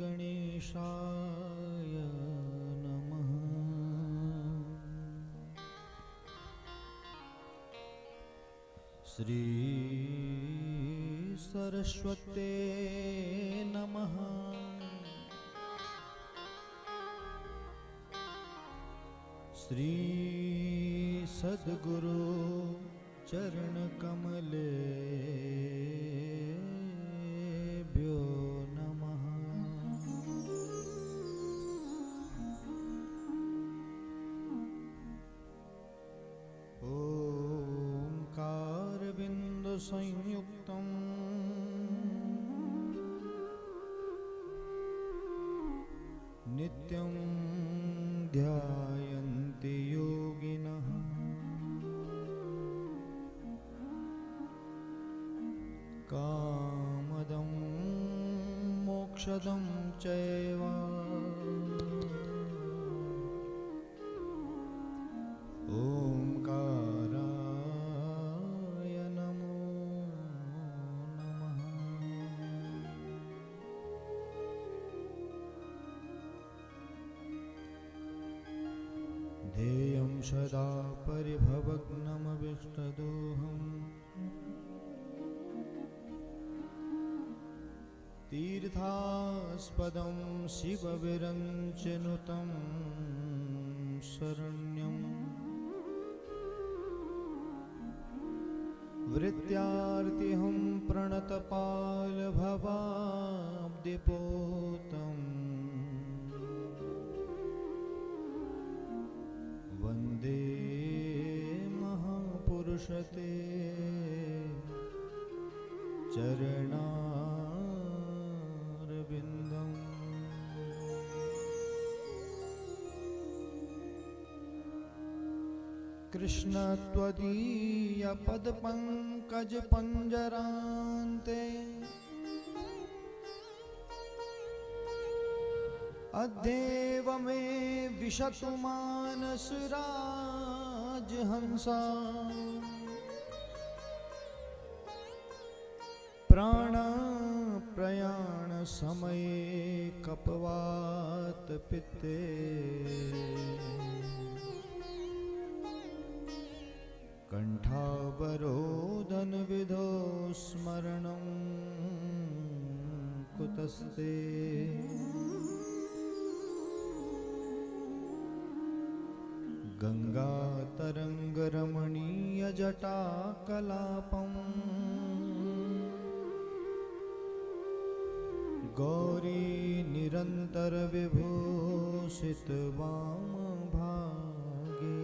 गणेशाय नमः। श्री सरस्वते नमः। श्री सद्गुरु चरण कमलेभ्यो नमः। ओंकार बिंदु संयुक्तम् नित्यं ध्यायन्ति योगिनः। कामदं मोक्षदं चैव ओंकाराय नमो नमः। ध्येयं सदा परिभवग्नमभिष्टदोहम् तीर्थास्पदं शिवविरञ्चनुतं शरण्यं वृत्यार्तिहं प्रणतपालभवाब्धिपोतं वन्दे महापुरुषते चरणारविन्दम्। कृष्ण त्वदीय पदपङ्कज पंजरान्ते अद्येव मे विशतु मानसराजहंसा। प्राण प्रयाण समये कपवात पित्ते कंठावरोधन विधो स्मरणं कुतस्ते। गंगा तरंग रमणीय जटा कलापम् गौरी निरंतर विभूषित वाम भागे।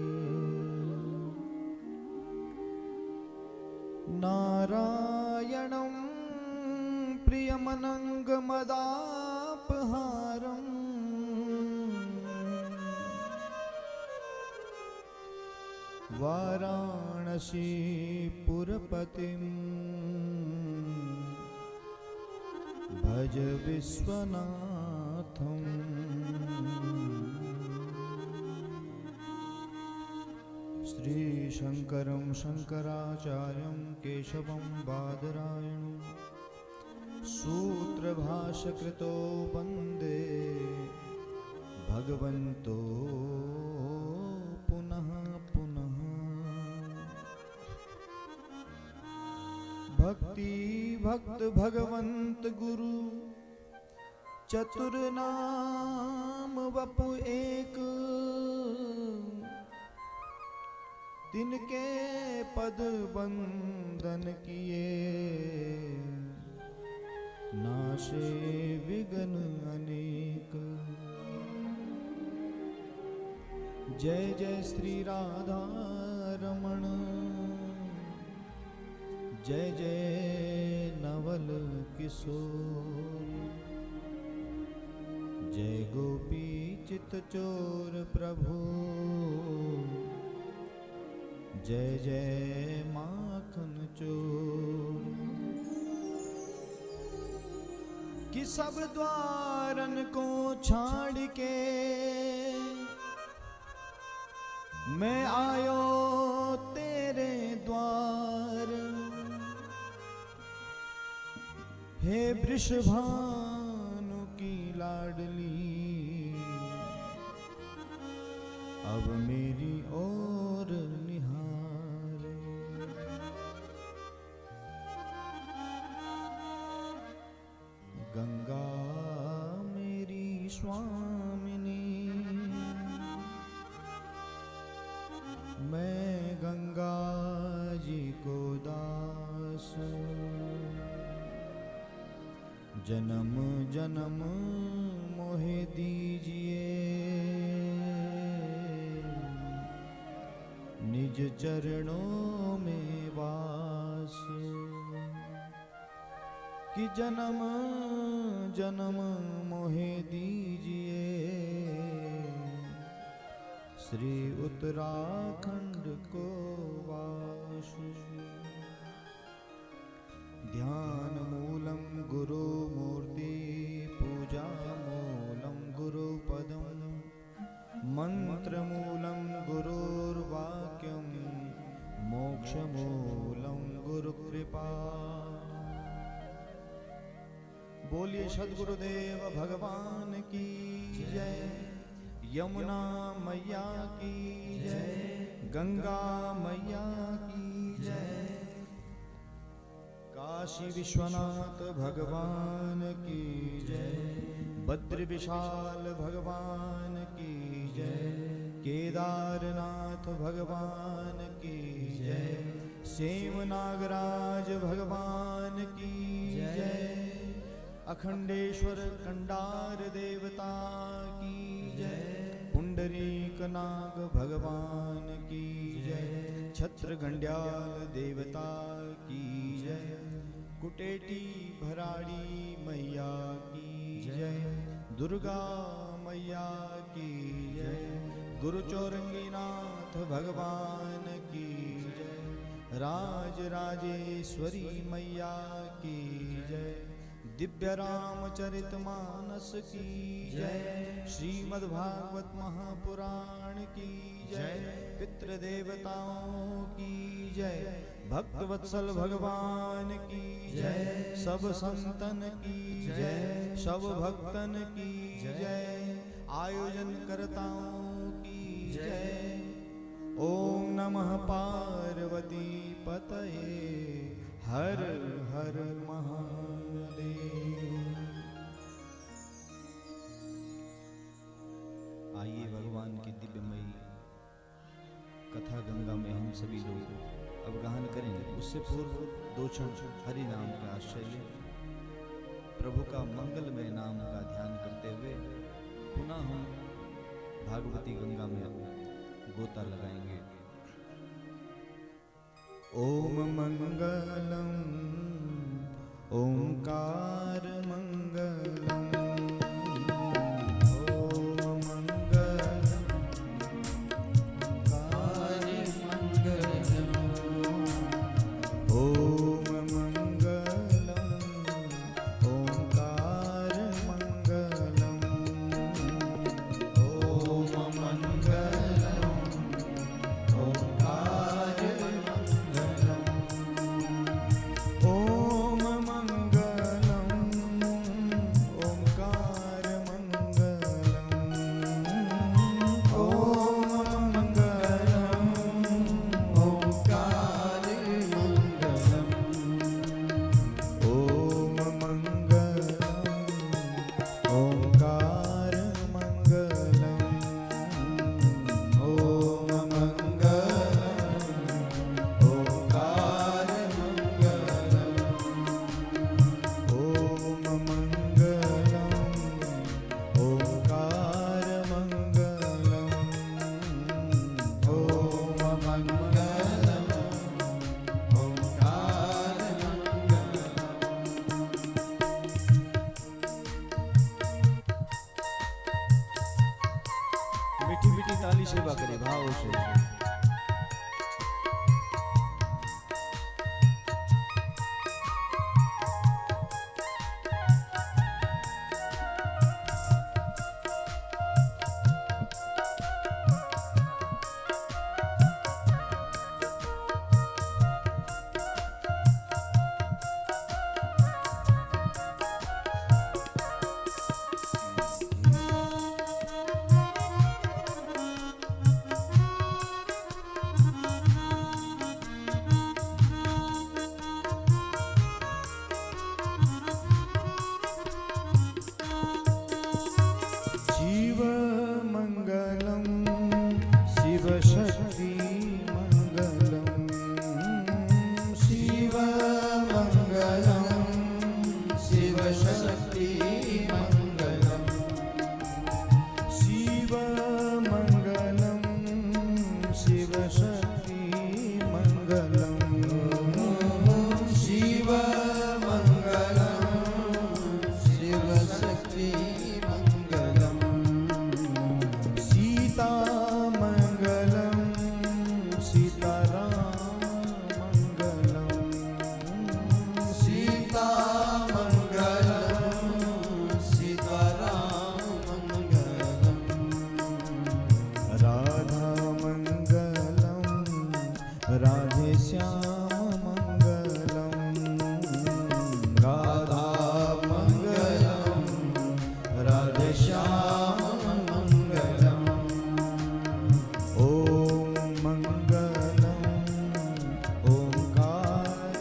नारायणं प्रियमनङ्गमदापहारम् वाराणसीपुरपतिं भज विश्वनाथम्। श्री शंकरं शंकराचार्यं केशवं बादरायणं सूत्रभाष्यकृतो वन्दे भगवन्तो पुनः पुनः। भक्ति भक्त भगवंत गुरु चतुर नाम वपु एक। तिनके पद वंदन किए नाशे विघ्न अनेक। जय जय श्री राधा रमण जय जय नवल किशोर। जय गोपी चित चोर प्रभु जय जय माखन चोर। कि सब द्वारन को छाड़ के मैं आयो तेरे द्वार। हे वृषभानु की लाडली, अब मेरी ओर निहारे। गंगा मेरी स्वामिनी, मैं गंगा जी को दास, जन्म जन्म मोहे दीजिए निज चरणों में वास। कि जन्म जन्म मोहे दीजिए श्री उत्तराखंड को वास। ध्यान मूलम गुरु मूर्ति, पूजा मूलम गुरु पदम, मंत्र मूलम गुरुर्वाक्यम, मोक्ष मूलम गुरु कृपा। बोलिए सद्गुरुदेव भगवान की जय। यमुना मैया की जय, गंगा मैया की जय, काशी विश्वनाथ भगवान की जय, भद्र विशाल भगवान की जय, केदारनाथ भगवान की जय, सेम नागराज भगवान की जय, अखंडेश्वर कंडार देवता की जय, पुंडरीक नाग भगवान की जय, छत्र गंड्याल देवता की जय, कुटेटी भराड़ी मैया की जय, दुर्गा मैया की जय, गुरुचौरंगीनाथ भगवान की जय, राज राजेश्वरी मैया की जय, दिव्य रामचरित मानस की जय, श्रीमद्भागवत महापुराण की जय, पितृदेवताओं की जय, भक्त वत्सल भगवान की जय, सब संतन की जय, सब भक्तन की जय, आयोजन कर्ताओं की जय। ओम नमः पार्वती पतये, हर हर महादेव। आइए भगवान की दिव्यमयी कथा गंगा में हम सभी लोग अवगाहन करेंगे। उससे पूर्व दो क्षण हरि नाम का आश्रय लें, प्रभु का मंगलमय नाम का ध्यान करते हुए पुनः हम भागवती गंगा में गोता लगाएंगे। ओम मंगलम ओंकार मंगलम, सेवा करे भाव से। शक्ति मंगलम शिव मंगलम शिव शक्ति मंगलम शिव मंगलम शिव शक्ति मंगलम सीता मंगलम सीताराम मंगलम सीता मंगलम सीताराम मंगलम राधा मंगलम राधे श्याम मंगलम राधा मंगलम राधे श्याम मंगलम ओम मंगलम ओंकार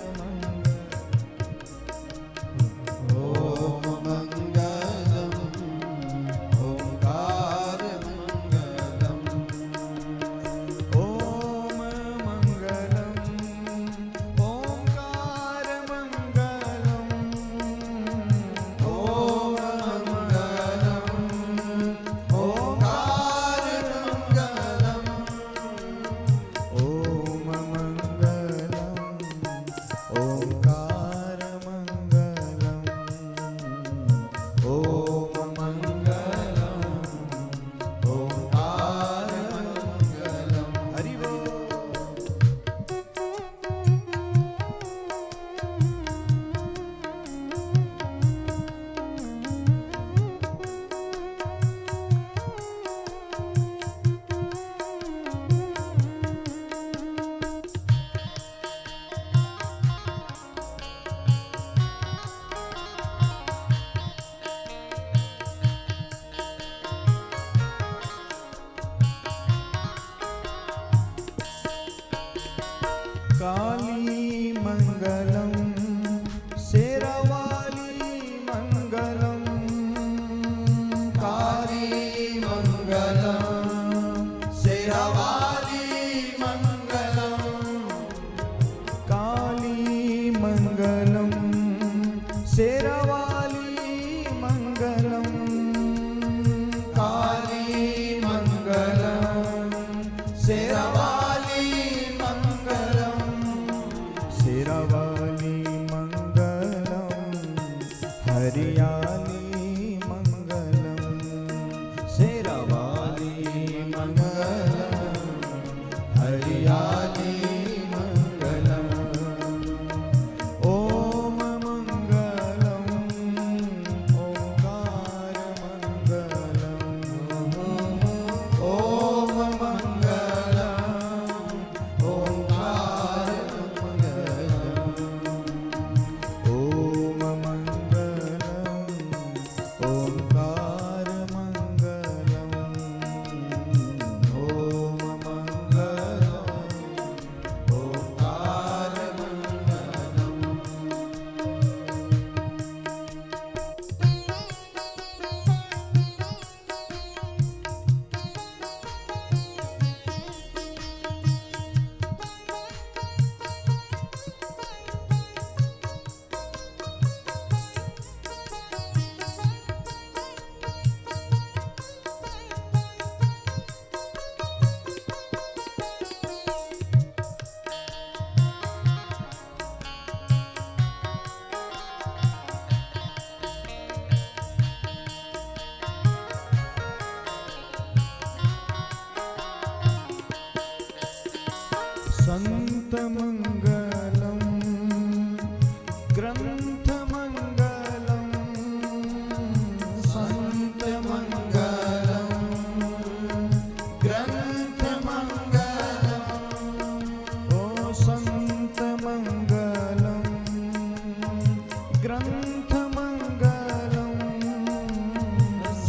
ओम मंगलम ओंकार मंगलम ओम मंगलम ओंकार मंगलम ओम मंगलम ओंकार मंगलम ओम मंगलम ओंकार मंगलम ओम मंगलम ओंकार मंगलम हरि बोल। काली मंगलम शेरावाली मंगलम काली मंगलम शेरावाली मंगलम काली मंगलम शेरावाली मंगलम काली मंगलम शेरावाली मंगलम शेरावाली मंगलम हरियाली मंगलम शेरावाली मंगलम हरियाली मंगलम ओम मंगलम ओंकार मंगलम ओम मंगलम ओंकार मंगलम ओम मंगलम ओंकार मंगलम ओम मंगलम ओंकार मंगलम संत मंगलम ग्रंथ मंगलम संत मंगलम ग्रंथ मंगलम ओ संत मंगलम ग्रंथ मंगलम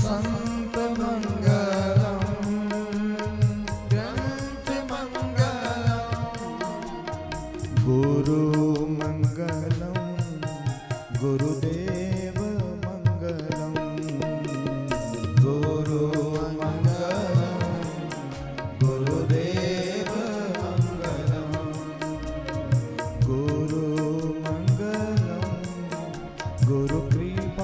संत मंगलम ग्रंथ मंगलम गुरु मंगलम गुरुदेव मंगलम गुरु मंगलम गुरुदेव मंगलम गुरु मंगलम गुरु कृपा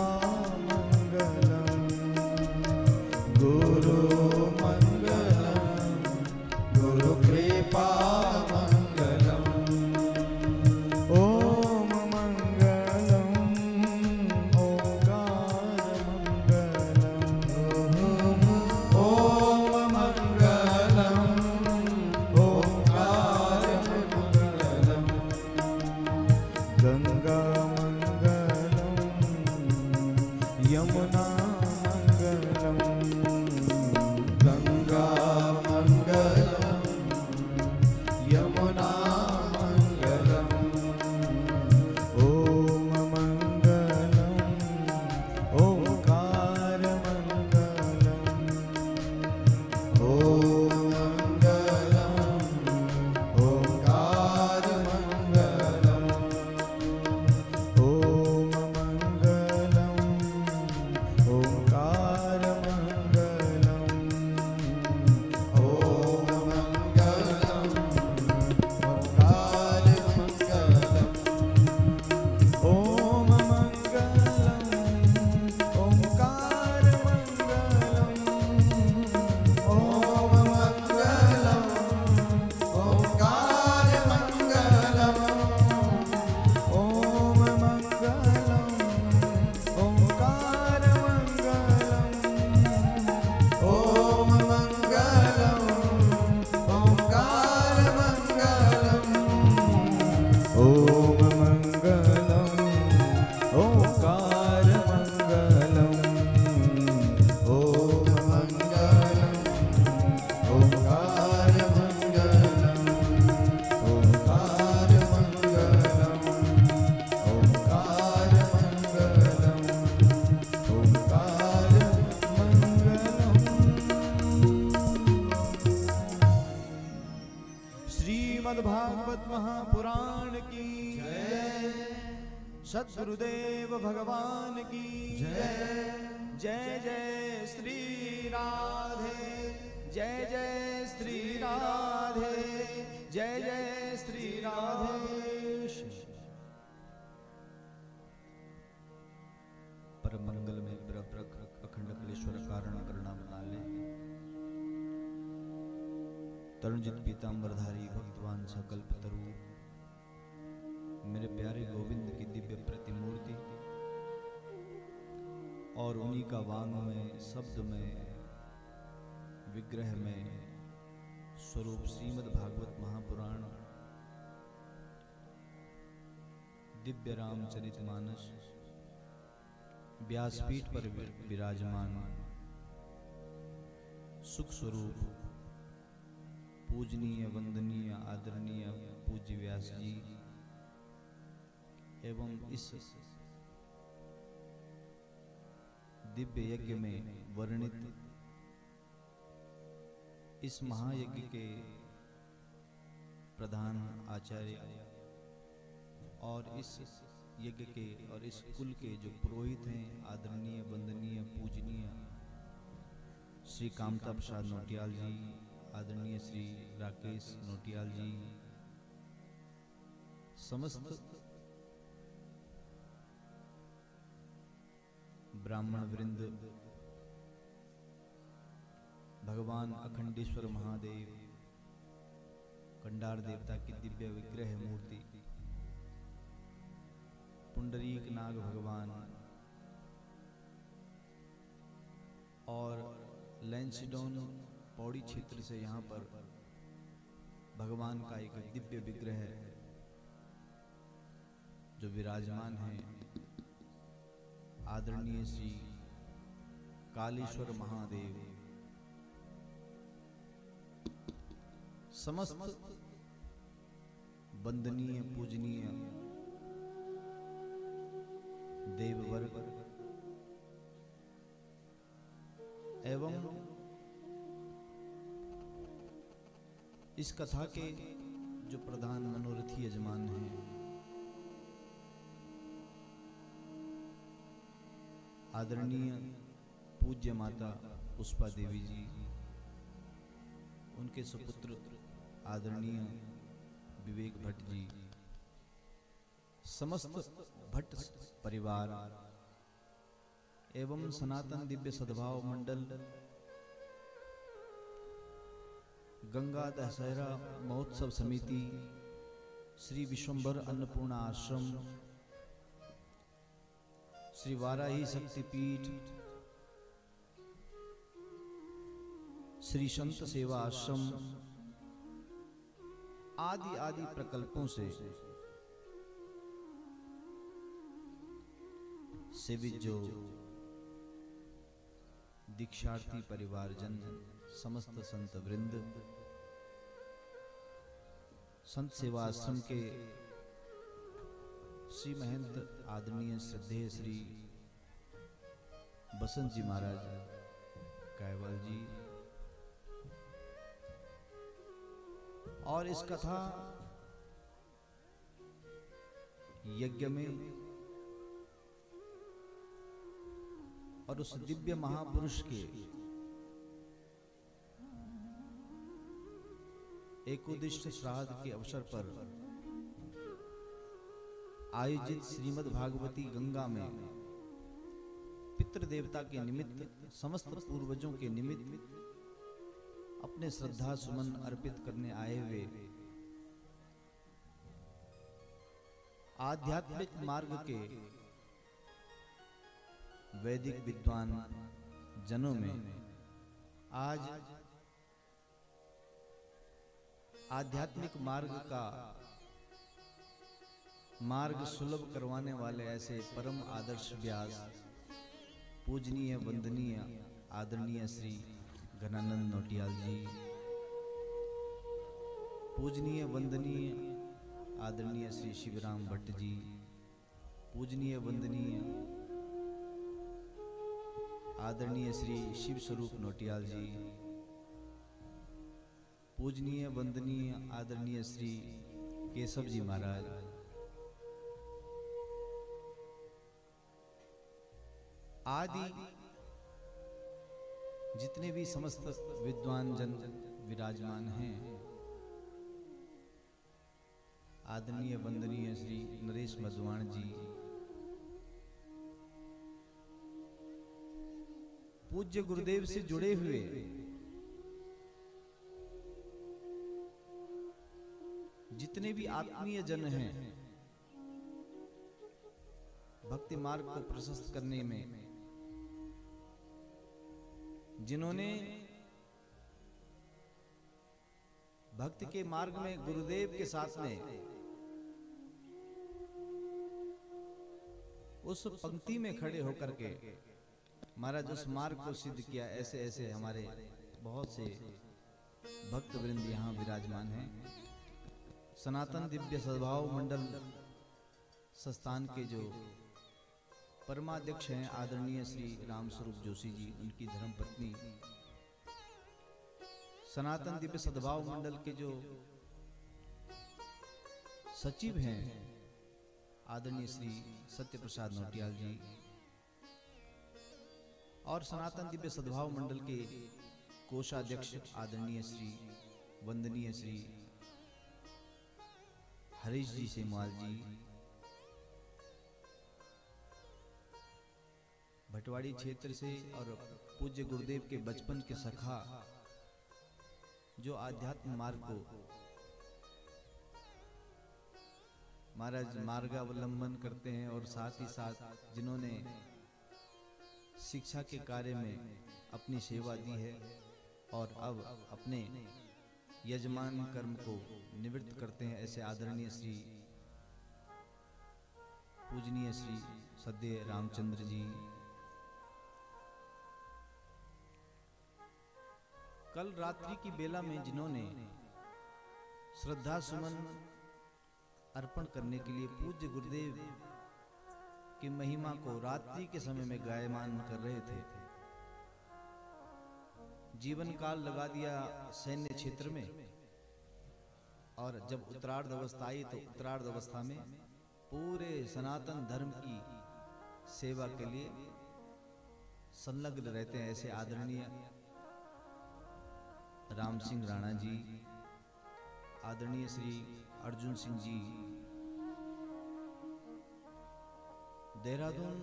यमुना मंगलम गंगा मंगलम यमुना मंगलम ओम मंगलम ओंकार मंगलम ओम मंगलम ओंकार मंगलम ओम मंगलम ओंकार मंगलम ओम मंगलम ओंकार मंगलम ओम मंगलम ओंकार मंगलम ओम मंगलम ओंकार मंगलम ओम मंगलम ओंकार मंगलम ओम मंगलम ओंकार मंगलम ओम मंगलम ओंकार मंगलम ओम मंगलम ओंकार मंगलम ओंकार मंगलम ओंकार मंगलम ओंकार मंगलम। श्रीमद्भागवत महापुराण की जय। सद्गुरुदेव भगवान की जय। जय जय श्री राधे। जय जय श्री राधे। जय जय श्री राधे। परम मंगल में प्रभु अखंड कलेश्वर कारण करना बना ले। तरुणजित पीतांबरधारी भक्तवान सकल्प तरु मेरे प्यारे गोविंद की दिव्य प्रतिमूर्ति और उन्हीं का वांग में शब्द में विग्रह में स्वरूप श्रीमद् भागवत महापुराण दिव्य रामचरितमानस व्यासपीठ पर विराजमान सुख स्वरूप पूजनीय वंदनीय आदरणीय पूज्य व्यास जी एवं इस दिव्य यज्ञ में वर्णित इस महायज्ञ के प्रधान आचार्य और इस यज्ञ के और इस कुल के जो पुरोहित हैं आदरणीय वंदनीय पूजनीय श्री कामता प्रसाद नोटियाल जी, आदरणीय श्री राकेश नोटियाल जी, समस्त ब्राह्मण वृंद, भगवान अखंडेश्वर महादेव, कंडार देवता की दिव्य विग्रह मूर्ति, पुंडरीक नाग भगवान और लैंसडॉन पौड़ी क्षेत्र से यहाँ पर भगवान का एक दिव्य विग्रह जो विराजमान है, आदरणीय श्री कालेश्वर महादेव, समस्त वंदनीय पूजनीय देववर्ग एवं इस कथा के जो प्रधान मनोरथी यजमान हैं, आदरणीय पूज्य माता पुष्पा देवी जी, उनके सुपुत्र आदरणीय विवेक भट्ट जी, समस्त भट्ट परिवार एवं सनातन दिव्य सद्भाव मंडल, गंगा दशहरा महोत्सव समिति, श्री विश्वंभर अन्नपूर्णा आश्रम, श्री वाराही शक्तिपीठ, श्री संत सेवा आश्रम आदि आदि प्रकल्पों से सेवित जो दीक्षार्थी परिवारजन, समस्त संत वृंद, संत सेवा आश्रम के श्री महंत आदरणीय श्रद्धेय श्री बसंत जी महाराज कायवाल जी, और इस कथा यज्ञ में और उस दिव्य महापुरुष के एकोदिष्ट श्राद्ध के अवसर पर आयोजित श्रीमद् भागवती गंगा में पितृदेवता के निमित्त, समस्त पूर्वजों के निमित्त अपने श्रद्धा सुमन अर्पित करने आए हुए आध्यात्मिक मार्ग के वैदिक विद्वान जनों में आज आध्यात्मिक मार्ग का मार्ग सुलभ करवाने वाले ऐसे परम आदर्श व्यास, पूजनीय वंदनीय आदरणीय श्री घनानंद नौटियाल जी, पूजनीय वंदनीय आदरणीय श्री शिवराम भट्ट जी, पूजनीय वंदनीय आदरणीय श्री शिव स्वरूप नौटियाल जी, पूजनीय वंदनीय आदरणीय श्री केशव जी महाराज, आदि जितने भी समस्त विद्वान जन विराजमान हैं, आदरणीय वंदनीय श्री नरेश मधवाण जी, पूज्य गुरुदेव से जुड़े हुए जितने भी आत्मीय जन हैं, भक्ति मार्ग को प्रशस्त करने में जिन्होंने भक्ति के मार्ग में गुरुदेव के साथ में उस पंक्ति में खड़े होकर के महाराज उस मार्ग को सिद्ध किया, ऐसे ऐसे हमारे बहुत से भक्त वृंद यहाँ विराजमान हैं। सनातन दिव्य सद्भाव मंडल संस्थान के जो परमाध्यक्ष हैं आदरणीय श्री राम स्वरूप जोशी जी, उनकी धर्मपत्नी, सनातन दिव्य सद्भाव मंडल के जो सचिव हैं आदरणीय श्री सत्य प्रसाद नौटियाल जी, और सनातन दिव्य सद्भाव मंडल के कोषाध्यक्ष आदरणीय श्री वंदनीय श्री हरीश जी सेमवाल जी, भटवाड़ी क्षेत्र से, और पूज्य गुरुदेव के बचपन के सखा जो आध्यात्म मार्ग को महाराज मार्गावलंबन करते हैं, और साथ ही साथ जिन्होंने शिक्षा के कार्य में अपनी सेवा दी है और अब अपने यजमान कर्म को निवृत्त करते हैं, ऐसे आदरणीय श्री पूजनीय श्री सद्य रामचंद्र जी, कल रात्रि की बेला में जिन्होंने श्रद्धा सुमन अर्पण करने के लिए पूज्य गुरुदेव की महिमा को रात्रि के समय में गायमान कर रहे थे, जीवन काल लगा दिया सैन्य क्षेत्र में, और जब उत्तरार्ध अवस्था आई तो उत्तरार्ध अवस्था में पूरे सनातन धर्म की सेवा के लिए संलग्न रहते हैं, ऐसे आदरणीय राम सिंह राणा जी, आदरणीय श्री अर्जुन सिंह जी, देहरादून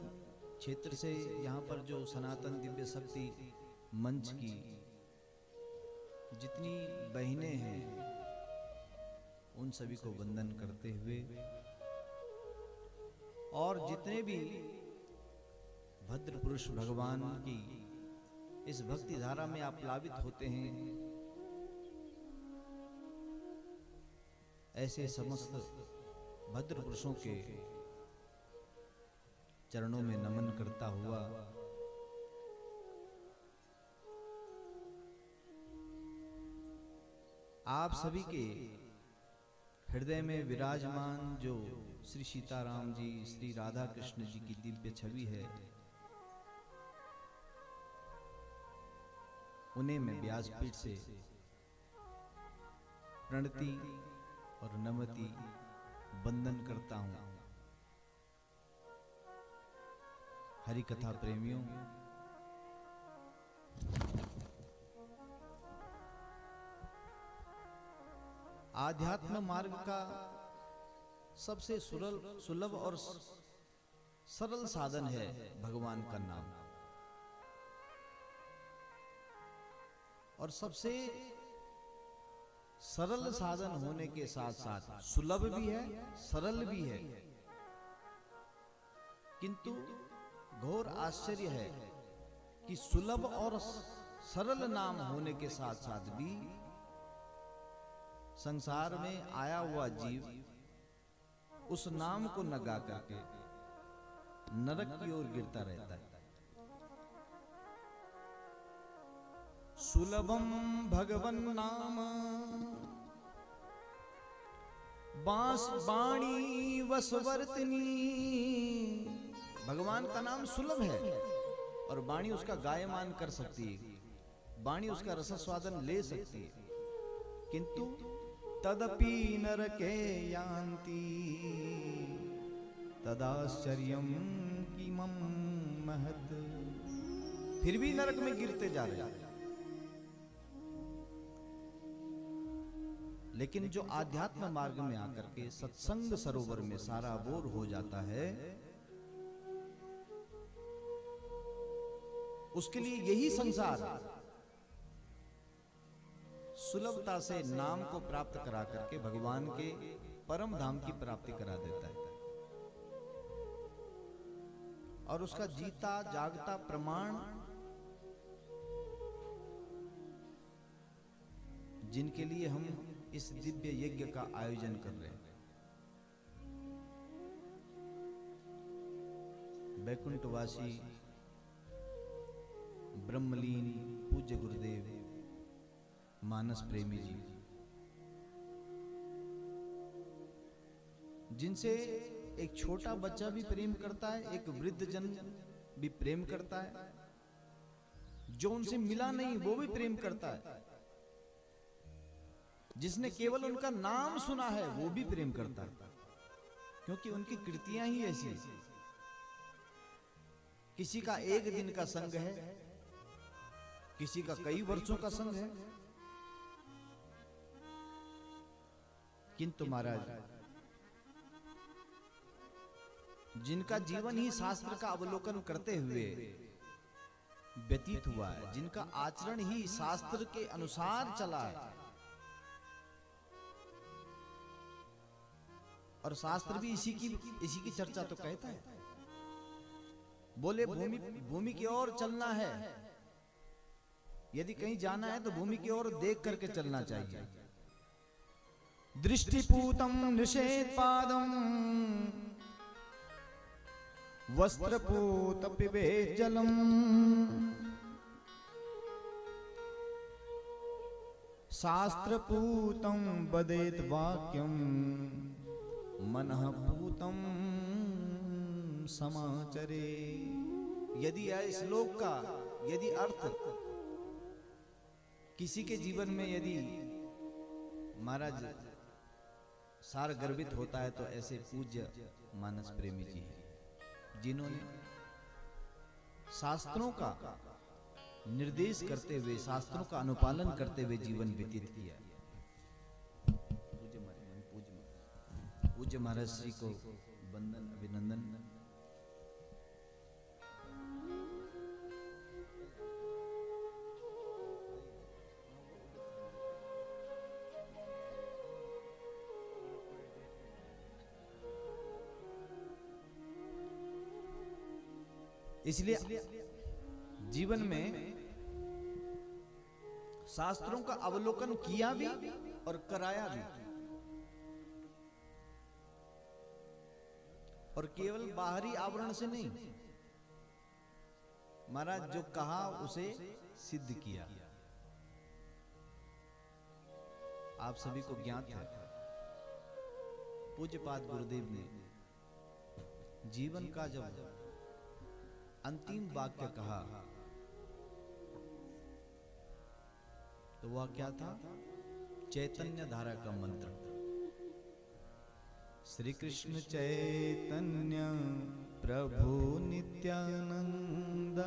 क्षेत्र से यहाँ पर जो सनातन दिव्य शक्ति मंच की जितनी बहनें हैं उन सभी को वंदन करते हुए, और जितने भी भद्र पुरुष भगवान की इस भक्ति धारा में आप प्लावित होते हैं, ऐसे समस्त भद्र पुरुषों के चरणों में नमन करता हुआ आप सभी के हृदय में विराजमान जो श्री सीताराम जी, श्री राधा कृष्ण जी की दिव्य छवि है, उन्हें मैं व्यासपीठ से प्रणति और नमति वंदन करता हूं। हरि कथा प्रेमियों, आध्यात्म मार्ग का सबसे सुलभ और सरल साधन है भगवान का नाम, और सबसे सरल साधन होने के साथ साथ सुलभ भी है, सरल भी है। किंतु घोर आश्चर्य है कि सुलभ और सरल नाम होने के साथ साथ भी संसार में आया हुआ जीव उस नाम को न गा करके नरक की ओर गिरता रहता है। सुलभम भगवन नाम बांस बाणी वसवर्तनी। भगवान का नाम सुलभ है और वाणी उसका गायमान कर सकती है, वाणी उसका रसस्वादन ले सकती है, किंतु तदपि नरके यान्ति तदाश्चर्यम किमं महत्। फिर भी नरक में गिरते जा रहे हैं। लेकिन जो आध्यात्म मार्ग में आकर के सत्संग सरोवर में सारा बोर हो जाता है, उसके लिए यही संसार सुलभता से नाम को प्राप्त करा करके भगवान के परम धाम की प्राप्ति करा देता है। और उसका जीता जागता प्रमाण जिनके लिए हम इस दिव्य यज्ञ का आयोजन कर रहे हैं, बैकुंठवासी ब्रह्मलीन पूज्य गुरुदेव मानस प्रेमी जी, जिनसे एक छोटा बच्चा भी प्रेम करता है, एक वृद्ध जन भी प्रेम करता है, जो उनसे मिला नहीं वो भी प्रेम करता है, जिसने केवल उनका नाम सुना है वो भी प्रेम करता है, क्योंकि उनकी कृतियां ही ऐसी हैं। किसी का एक दिन का संग है, किसी का कई वर्षों का संग है, किंतु महाराज जिनका जीवन ही शास्त्र का अवलोकन करते हुए व्यतीत हुआ है, जिनका आचरण ही शास्त्र के अनुसार चला है, और शास्त्र भी इसी की चर्चा तो कहता है। बोले भूमि की ओर चलना है, यदि कहीं जाना है तो भूमि की ओर देख करके चलना चाहिए। दृष्टिपूतम निषेध पादम वस्त्रपूत पिबेत जलम। शास्त्रपूतम वदेत वाक्यम मनः पूतम समाचरे। यदि श्लोक का यदि अर्थ किसी के जीवन में यदि महाराज सार गर्वित होता है तो ऐसे पूज्य मानस प्रेमी जी हैं, जिन्होंने शास्त्रों का निर्देश करते हुए, शास्त्रों का अनुपालन करते हुए जीवन व्यतीत किया। पूज्य महाराज श्री को वंदन अभिनंदन। इसलिए जीवन में शास्त्रों का अवलोकन किया भी और कराया भी, और केवल बाहरी आवरण से नहीं, महाराज जो कहा उसे सिद्ध किया। आप सभी को ज्ञात है, पूज्यपाद गुरुदेव ने जीवन का जब अंतिम वाक्य कहा तो वह क्या था? चैतन्य धारा का मंत्र, श्री कृष्ण चैतन्य प्रभु नित्यानंद,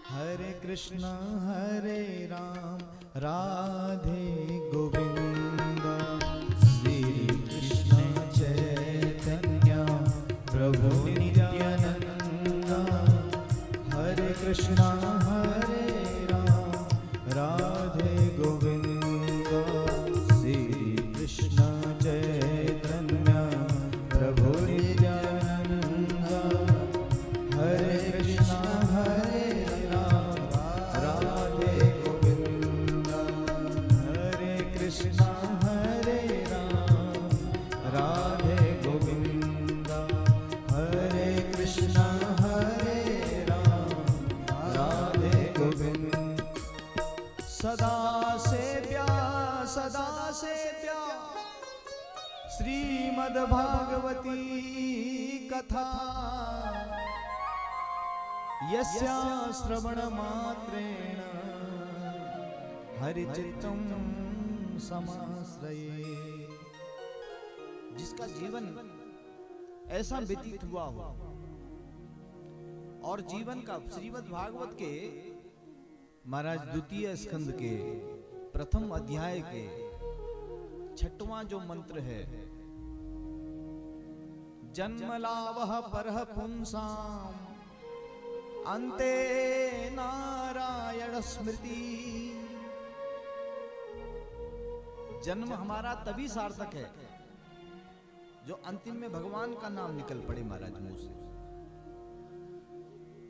हरे कृष्ण हरे राम राधे गोविंद, श्री कृष्ण चैतन्य प्रभु नित्यानंद, हरे कृष्ण हरे राम राधे गोविंद, श्री कृष्ण चैतन्य प्रभु नित्यानंद, हरे कृष्ण हरे राम राधे गोविंद, हरे कृष्ण हरे राम राधे गोविंद, हरे कृष्ण हरे राम राधे गोविंद। सदा से प्यार श्रीमद् भागवती कथा, यस्या श्रवण मात्रेण हरिचित्तं समाश्रये। जिसका जीवन ऐसा व्यतीत हुआ हो और जीवन का श्रीमद् भागवत के महाराज द्वितीय स्कंद के प्रथम अध्याय के 6वां जो मंत्र है, जन्मलावह परह पुंसाम अन्ते नारायण स्मृति। जन्म हमारा तभी सार्थक है जो अंतिम में भगवान का नाम निकल पड़े महाराज मुंह से।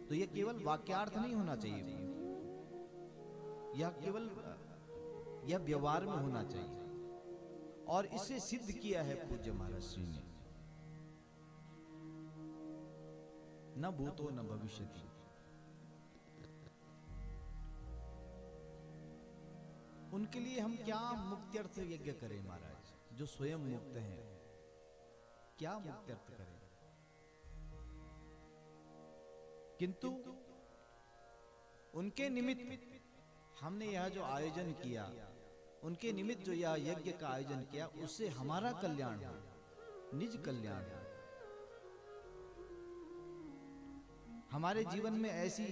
तो यह केवल वाक्यार्थ नहीं होना चाहिए, यह केवल यह व्यवहार में होना चाहिए, और इसे सिद्ध किया है पूज्य महाराज श्री ने। न भूतो न भविष्यति। उनके लिए हम क्या मुक्त्यर्थ यज्ञ करें महाराज, जो स्वयं मुक्त हैं, क्या मुक्त्यर्थ करें? किंतु उनके निमित्त हमने यह जो आयोजन किया, उनके निमित्त जो यह यज्ञ का आयोजन किया, उससे हमारा कल्याण हो, निज कल्याण हो। हमारे जीवन में ऐसी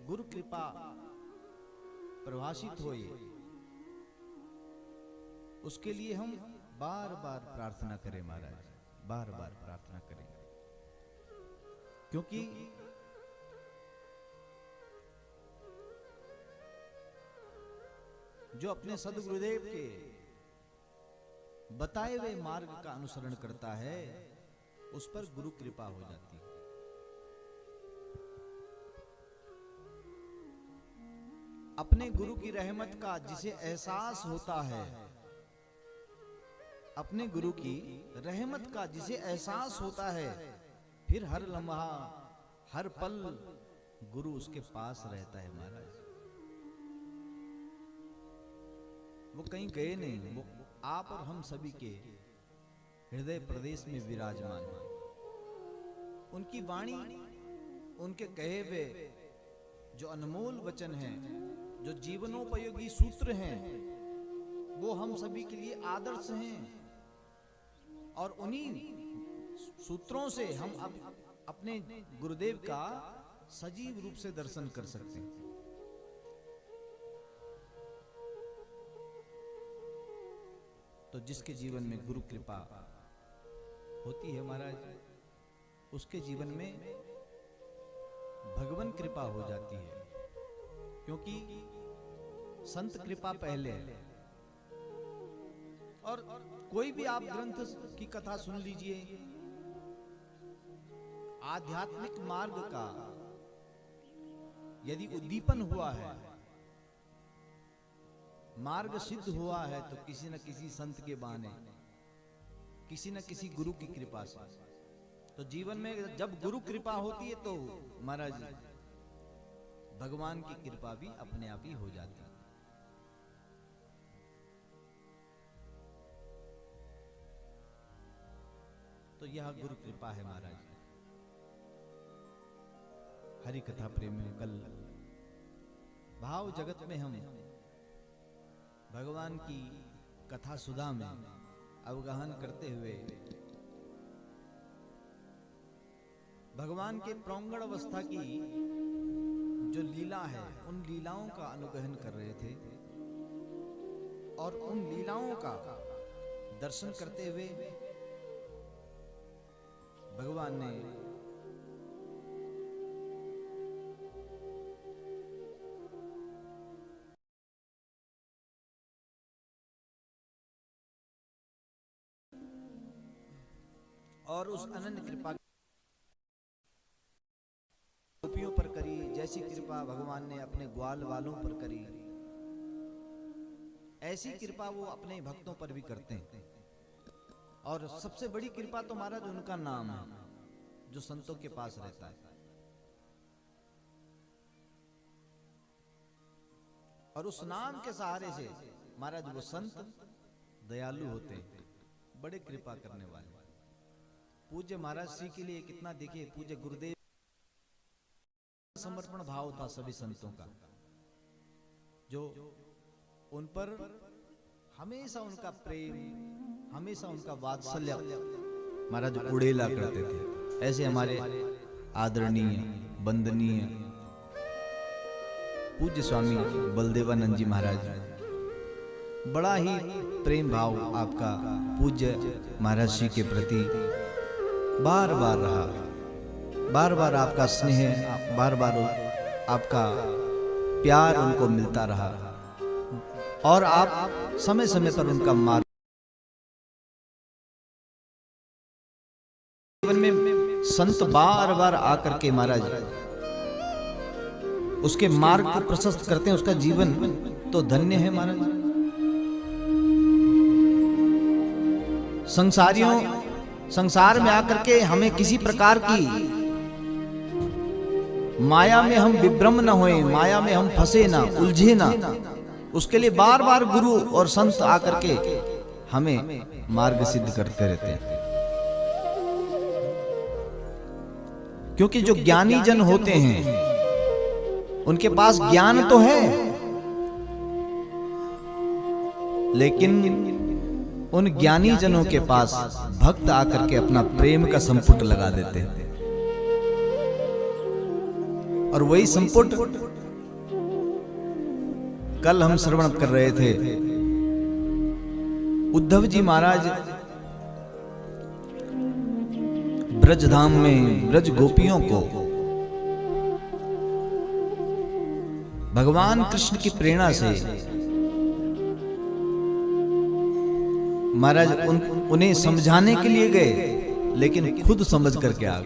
गुरु कृपा प्रभाषित होए, उसके लिए हम बार बार प्रार्थना करें महाराज, बार बार प्रार्थना करें। क्योंकि जो अपने सदगुरुदेव के बताए हुए मार्ग का अनुसरण करता है, उस पर गुरु कृपा हो जाती है। अपने गुरु की रहमत का जिसे एहसास होता है, अपने गुरु की रहमत का जिसे एहसास होता है, फिर हर लम्हा हर पल गुरु उसके पास रहता है महाराज। वो कहीं गए नहीं, वो आप और हम सभी के हृदय प्रदेश में विराजमान है। उनकी वाणी, उनके कहे हुए जो अनमोल वचन हैं, जो जीवनोपयोगी सूत्र हैं, वो हम सभी के लिए आदर्श हैं। और उन्हीं सूत्रों से हम अपने गुरुदेव का सजीव रूप से दर्शन कर सकते हैं। तो जिसके जीवन में गुरु कृपा होती है महाराज, उसके जीवन में भगवान कृपा हो जाती है। क्योंकि संत कृपा पहले है। और कोई भी आप ग्रंथ की कथा सुन लीजिए, आध्यात्मिक मार्ग का यदि उद्दीपन हुआ है, मार्ग सिद्ध हुआ है, तो किसी न किसी संत के बहाने, किसी न किसी गुरु की कृपा से। तो जीवन में जब गुरु कृपा होती है तो महाराज भगवान की कृपा भी अपने आप ही हो जाती है। तो यह गुरु कृपा है महाराज। हरि कथा प्रेमियों, कल भाव जगत में हम भगवान की कथा सुधा में अवगाहन करते हुए भगवान के प्रौंगण अवस्था की जो लीला है उन लीलाओं का अनुगहन कर रहे थे और उन लीलाओं का दर्शन करते हुए भगवान ने और उस अनन्य कृपा गोपियों पर करी, जैसी कृपा भगवान ने अपने ग्वाल वालों पर करी, ऐसी कृपा वो अपने भक्तों पर भी करते हैं। और सबसे बड़ी कृपा तो महाराज उनका नाम है जो संतों के पास रहता है। और उस नाम के सहारे से महाराज वो संत दयालु होते हैं, बड़े कृपा करने वाले। पूज्य महाराज श्री के लिए कितना देखिए, पूज्य गुरुदेव समर्पण भाव था सभी संतों का, जो उन पर हमेशा उनका प्रेम, हमेशा उनका वात्सल्य महाराज उड़ेला करते थे। ऐसे हमारे आदरणीय वंदनीय पूज्य स्वामी बलदेवानंद जी महाराज, बड़ा ही प्रेम भाव आपका पूज्य महाराज श्री के प्रति बार बार रहा, बार बार आपका स्नेह, बार बार आपका प्यार उनको मिलता रहा और आप समय समय पर उनका मार्ग जीवन में संत बार बार आकर के महाराज उसके मार्ग को प्रशस्त करते हैं, उसका जीवन तो धन्य है महाराज। संसार में आकर के हमें किसी प्रकार की माया में हम विभ्रम न होए, माया में हम फंसे ना, उलझे ना, उसके लिए बार बार गुरु और संत आकर के हमें मार्ग सिद्ध करते रहते हैं। क्योंकि जो ज्ञानी जन होते हैं उनके पास ज्ञान तो है, लेकिन उन ज्ञानी जनों के पास भक्त आकर के अपना प्रेम का संपुट लगा देते हैं। और वही संपुट कल हम श्रवण कर रहे थे। उद्धव जी महाराज ब्रजधाम में ब्रज गोपियों को भगवान कृष्ण की प्रेरणा से महाराज उन्हें समझाने के लिए गए, लेकिन खुद समझ करके आ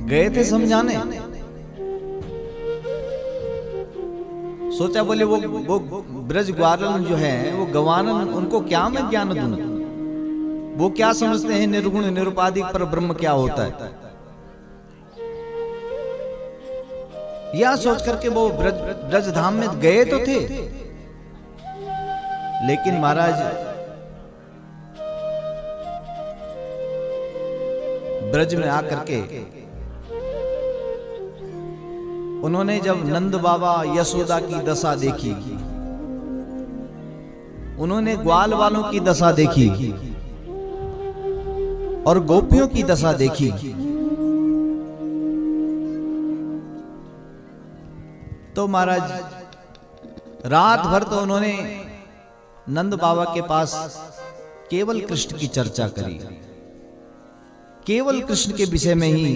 गए थे समझाने। सोचा बोले वो ब्रज ग्वालन जो है वो गवानन, उनको क्या मैं ज्ञान दूं, वो क्या समझते हैं निर्गुण निरुपाधिक पर ब्रह्म क्या होता है। यह सोच करके वो ब्रज धाम में गए तो थे, लेकिन महाराज ब्रज में आकर के उन्होंने जब नंद बाबा यशोदा की दशा देखी, उन्होंने ग्वाल वालों की दशा देखी और गोपियों की दशा देखी, तो महाराज रात भर तो उन्होंने नंद बाबा के पास केवल कृष्ण की चर्चा करी, केवल कृष्ण के विषय में ही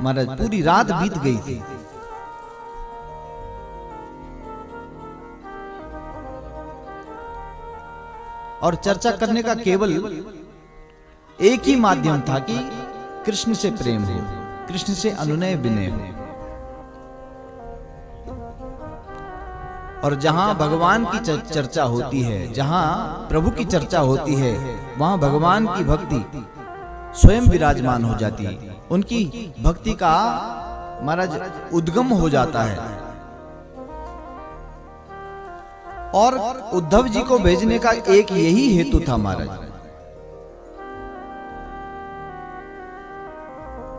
महाराज पूरी रात बीत गई थी। और चर्चा करने का केवल एक ही माध्यम था कि कृष्ण से प्रेम हो, कृष्ण से अनुनय विनय हो। और जहां भगवान की चर्चा होती है, जहां प्रभु की चर्चा होती है, वहां भगवान की भक्ति स्वयं विराजमान हो जाती है, उनकी भक्ति का महाराज उद्गम हो जाता है। और उद्धव जी को भेजने का एक यही हेतु था महाराज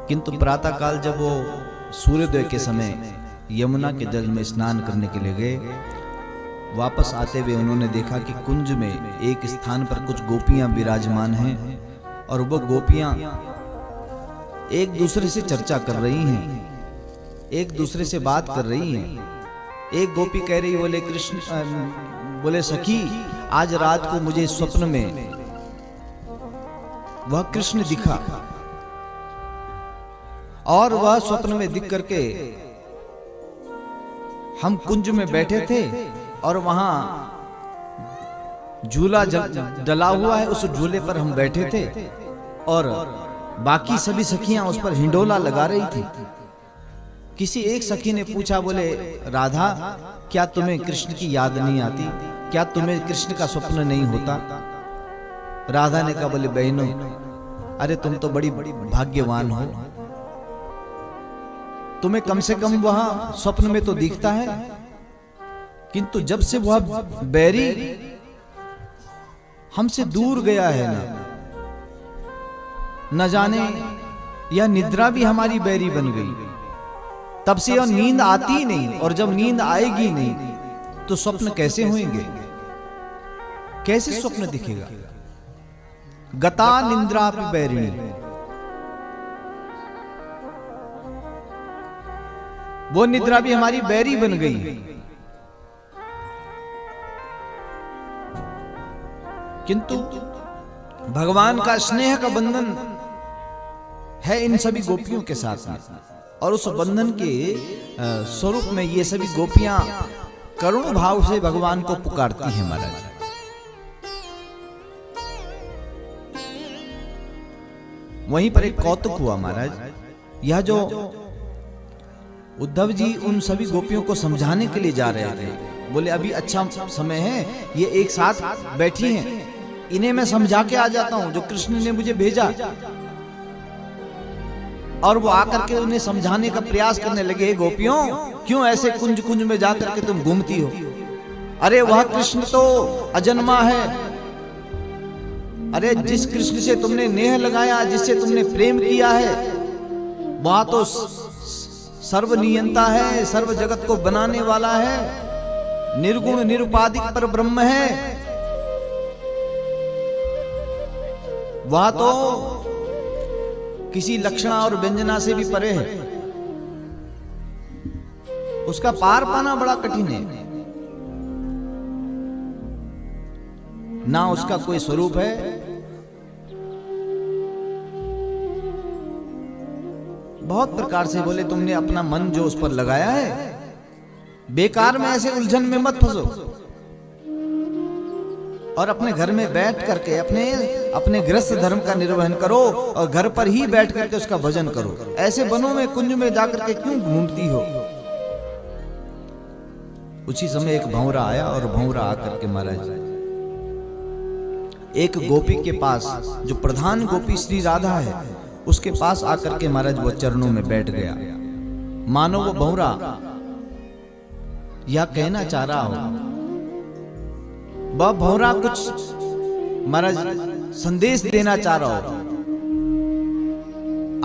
किंतु प्रातःकाल जब वो सूर्योदय के समय यमुना के जल में स्नान करने के लिए गए, वापस आते हुए उन्होंने देखा कि कुंज में एक स्थान पर कुछ गोपियां विराजमान हैं और वो गोपियां एक दूसरे से चर्चा कर रही हैं, एक दूसरे से बात कर रही हैं। एक गोपी कह रही, बोले कृष्ण, बोले सखी, आज रात को मुझे स्वप्न में वह कृष्ण दिखा और वह स्वप्न में दिख करके हम कुंज में बैठे थे और वहां झूला डला हुआ है, उस झूले पर हम बैठे थे और बाकी सभी सखियां उस पर हिंडोला लगा रही थी। किसी एक सखी ने पूछा, बोले राधा, क्या तुम्हें कृष्ण की याद नहीं आती? क्या तुम्हें कृष्ण का स्वप्न नहीं होता? राधा ने कहा, बोले बहनों, अरे तुम तो बड़ी भाग्यवान हो, तुम्हें कम से कम वहां स्वप्न में तो दिखता है, किंतु जब से वह बैरी हमसे दूर गया है ना, न जाने यह निद्रा भी हमारी बैरी बन गई, तब से यह नींद आती ही नहीं, और जब नींद आएगी नहीं तो स्वप्न कैसे होंगे, कैसे स्वप्न दिखेगा? गता निंद्रा बैरिणी, वो निद्रा भी हमारी बैरी बन गई। किंतु भगवान का स्नेह का बंधन है इन सभी गोपियों के साथ में, और उस बंधन के स्वरूप में ये सभी गोपियां करुण भाव से भगवान को पुकारती हैं। महाराज, वहीं पर एक कौतुक हुआ महाराज। यह जो उद्धव जी उन सभी गोपियों को समझाने के लिए जा रहे थे, बोले अभी अच्छा समय है, ये एक साथ बैठी हैं, इन्हें मैं समझा के आ जाता हूं जो कृष्ण ने मुझे भेजा। और वो आकर के उन्हें समझाने का प्रयास करने लगे, गोपियों, क्यों ऐसे कुंज कुंज में जाकर के तुम घूमती हो? अरे वह कृष्ण तो अजन्मा है। अरे जिस कृष्ण से तुमने नेह लगाया, जिससे तुमने प्रेम किया है, वह तो सर्वनियंता है, सर्व जगत को बनाने वाला है, निर्गुण निरुपाधिक पर ब्रह्म है। वह तो किसी लक्षणा और व्यंजना से भी परे है, उसका पार पाना बड़ा कठिन है। ना उसका कोई स्वरूप है, बहुत प्रकार से बोले तुमने अपना मन जो उस पर लगाया है, बेकार में ऐसे उलझन में मत फंसो, और अपने घर में बैठ करके अपने गृहस्थ धर्म का निर्वहन करो, और घर पर ही बैठ करके उसका भजन करो। ऐसे वनों में कुंज में जाकर के क्यों घूमती हो? उसी समय एक भंवरा आया, और भंवरा आकर के महाराज एक गोपी के पास, जो प्रधान गोपी श्री राधा है, उसके पास आकर के महाराज वो चरणों में बैठ गया। मानो वो भंवरा यह कहना चाह रहा हो, वह भंवरा कुछ महाराज संदेश देना चाह रहा हो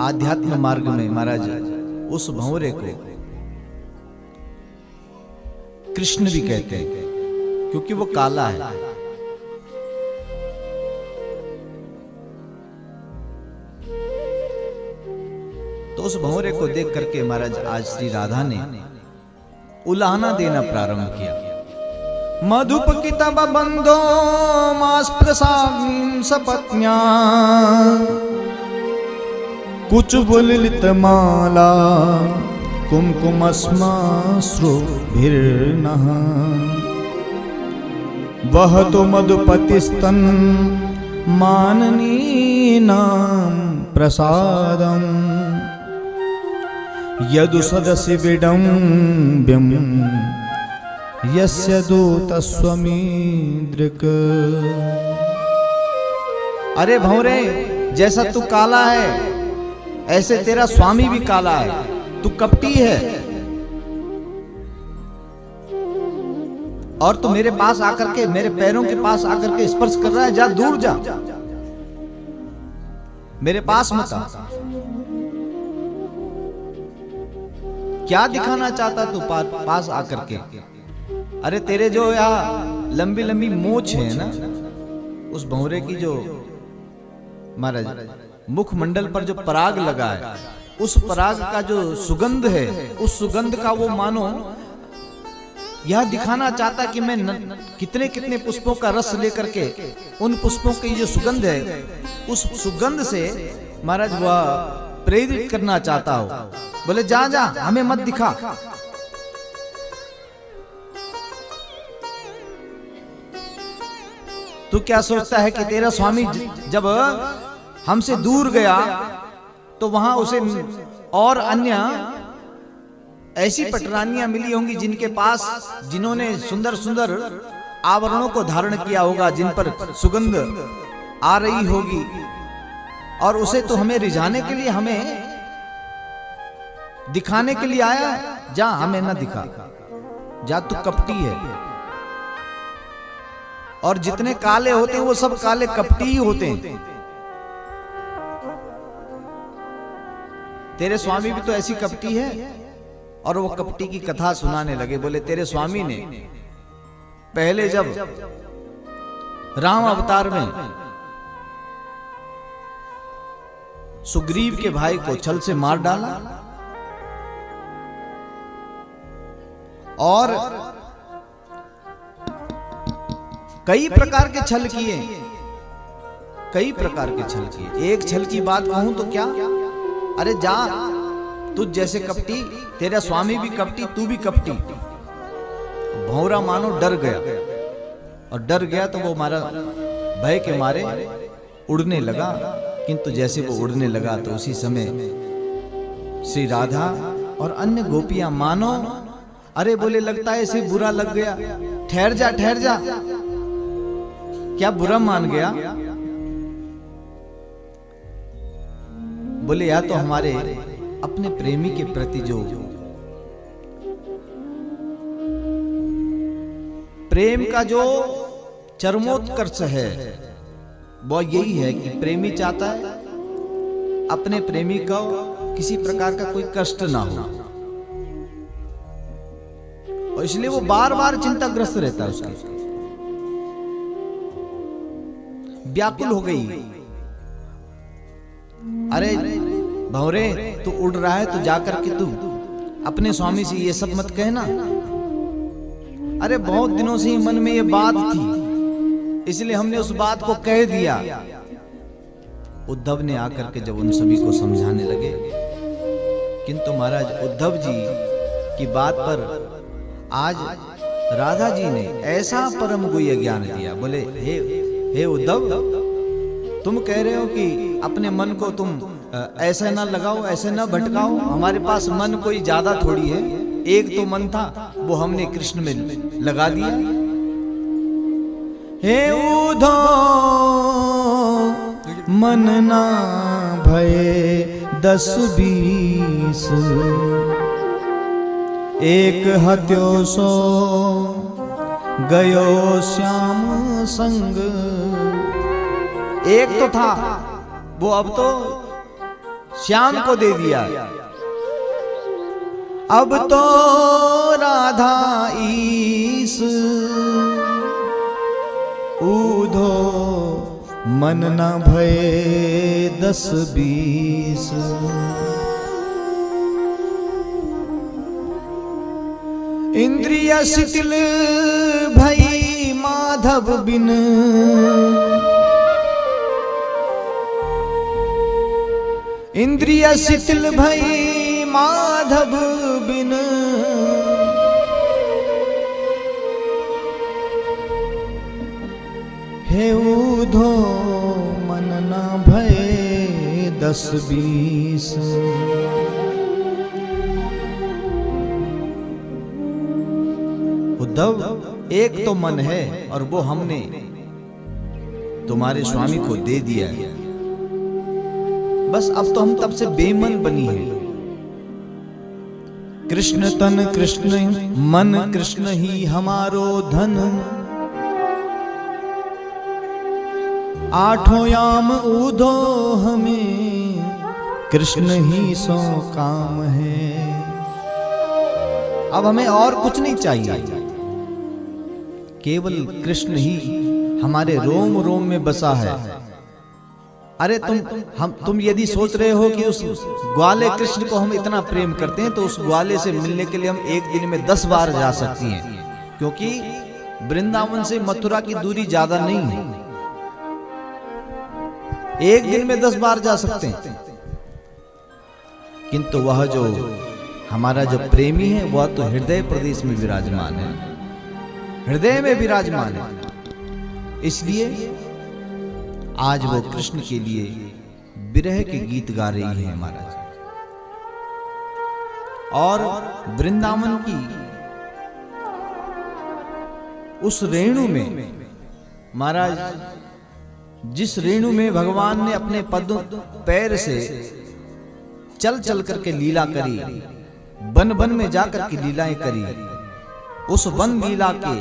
आध्यात्म मार्ग में। महाराज उस भंवरे को कृष्ण भी कहते हैं, क्योंकि वो काला है। तो उस भंवरे को देख करके महाराज आज श्री राधा ने उलाहना देना प्रारंभ किया। मधुप कितब बंदो मास प्रसाद सपत्न्या, कुछ बुलित माला कुमकुमस्माश्रुभिर्नः, वह तो मधुपतिस्तन माननीनां प्रसादम, यदु सदसि विडम्ब्यं यस्य दूतस्वमीदृक्। अरे भंवरे, जैसा तू काला है ऐसे तेरा स्वामी भी काला है, तू कपटी है, और तू मेरे पास आकर के, मेरे पैरों के पास आकर के स्पर्श कर रहा है। जा, दूर जा, मेरे पास मत आ। क्या दिखाना चाहता तू पास आकर के? अरे तेरे जो यहाँ लंबी लंबी मूछ है ना, उस भंवरे की जो महाराज मुखमंडल पर जो पराग लगा है, उस पराग का जो सुगंध है, उस सुगंध का वो मानो यह दिखाना चाहता कि मैं कितने कितने पुष्पों का रस लेकर के उन पुष्पों की जो सुगंध है, उस सुगंध से महाराज वह प्रेरित करना चाहता हो। बोले जा जा, हमें मत दिखा। तू क्या सोचता है कि तेरा स्वामी जब हमसे दूर गया तो वहां उसे और अन्य ऐसी पटरानियां मिली होंगी जिनके पास, जिन्होंने सुंदर सुंदर आवरणों को धारण किया होगा, जिन पर सुगंध आ रही होगी, और उसे तो हमें रिझाने के लिए, हमें दिखाने के लिए आया है। जा, हमें ना दिखा, जा, तू कपटी है। और जितने काले होते हैं वो सब काले कपटी ही होते हैं। तेरे स्वामी भी तो ऐसी कपटी है। और वो कपटी की कथा सुनाने लगे। बोले तेरे स्वामी ने पहले जब राम अवतार में सुग्रीव के भाई को छल से मार डाला, और कई प्रकार के छल किए, कई प्रकार के छल किए। एक छल की बात कहूं तो क्या, अरे जा, तुझ जैसे कपटी, तेरा स्वामी भी कपटी, तू भी कपटी। भंवरा मानो डर गया, और डर गया तो वो मारा भय के मारे उड़ने लगा। किंतु जैसे वो उड़ने लगा तो उसी समय श्री राधा और अन्य गोपियां मानो, अरे बोले लगता है इसे बुरा लग गया, ठहर जा ठहर जा। क्या बुरा मान गया? बोले या तो हमारे अपने प्रेमी के प्रति जो प्रेम का जो चरमोत्कर्ष है वो यही है कि प्रेमी चाहता है अपने प्रेमी को किसी प्रकार का कोई कष्ट ना हो, और इसलिए वो बार बार चिंताग्रस्त रहता है, उसके व्याकुल हो गई। अरे भंवरे, तू उड़ रहा है तो जाकर के तू अपने स्वामी से ये सब मत कहना। अरे बहुत दिनों से ही मन में ये बात थी, इसलिए हमने उस बात को कह दिया। उद्धव ने आकर के जब उन सभी को समझाने लगे, किंतु महाराज उद्धव जी की बात पर आज राधा जी ने ऐसा परम गुह्य ज्ञान दिया। बोले हे उद्धव, तुम कह रहे हो कि अपने मन को तुम ऐसे ना लगाओ, ऐसे ना भटकाओ। हमारे पास मन कोई ज्यादा थोड़ी है, एक तो मन था वो हमने कृष्ण में लगा दिया। हे उद्धव, मन ना भये 10-20, एक हत्यो सो गयो श्याम संग। एक तो था वो, अब तो श्याम को दे दिया। अब तो राधा ईस उधो, मन न भये 10-20। इंद्रिय शिथिल भई माधव बिन, इंद्रिय शिथिल भई माधव बिन, हे उधो मन न भये 10-20। उद्धव, एक तो मन है और वो हमने तुम्हारे स्वामी को दे दिया है। बस अब तो हम तब से बेमन बनी है। कृष्ण तन कृष्ण मन, कृष्ण ही हमारो धन। आठों याम उधो हमें, कृष्ण ही सो काम है। अब हमें और कुछ नहीं चाहिए, केवल कृष्ण ही हमारे रोम रोम में बसा है। अरे तुम यदि सोच रहे हो कि उस ग्वाले कृष्ण को हम इतना प्रेम करते हैं, तो उस ग्वाले से मिलने के लिए हम एक दिन में 10 बार जा सकती हैं, क्योंकि वृंदावन से मथुरा की दूरी ज्यादा नहीं है। एक दिन में 10 बार जा सकते हैं। किंतु वह जो हमारा जो प्रेमी है, वह तो हृदय प्रदेश में विराजमान है, हृदय में विराजमान है। इसलिए आज वो कृष्ण के लिए विरह के गीत गा रही है महाराज। और वृंदावन की उस रेणु में महाराज, जिस रेणु में भगवान ने अपने पैर से चल चल करके लीला करी, वन वन में जाकर के लीलाएं करी, उस वन लीला के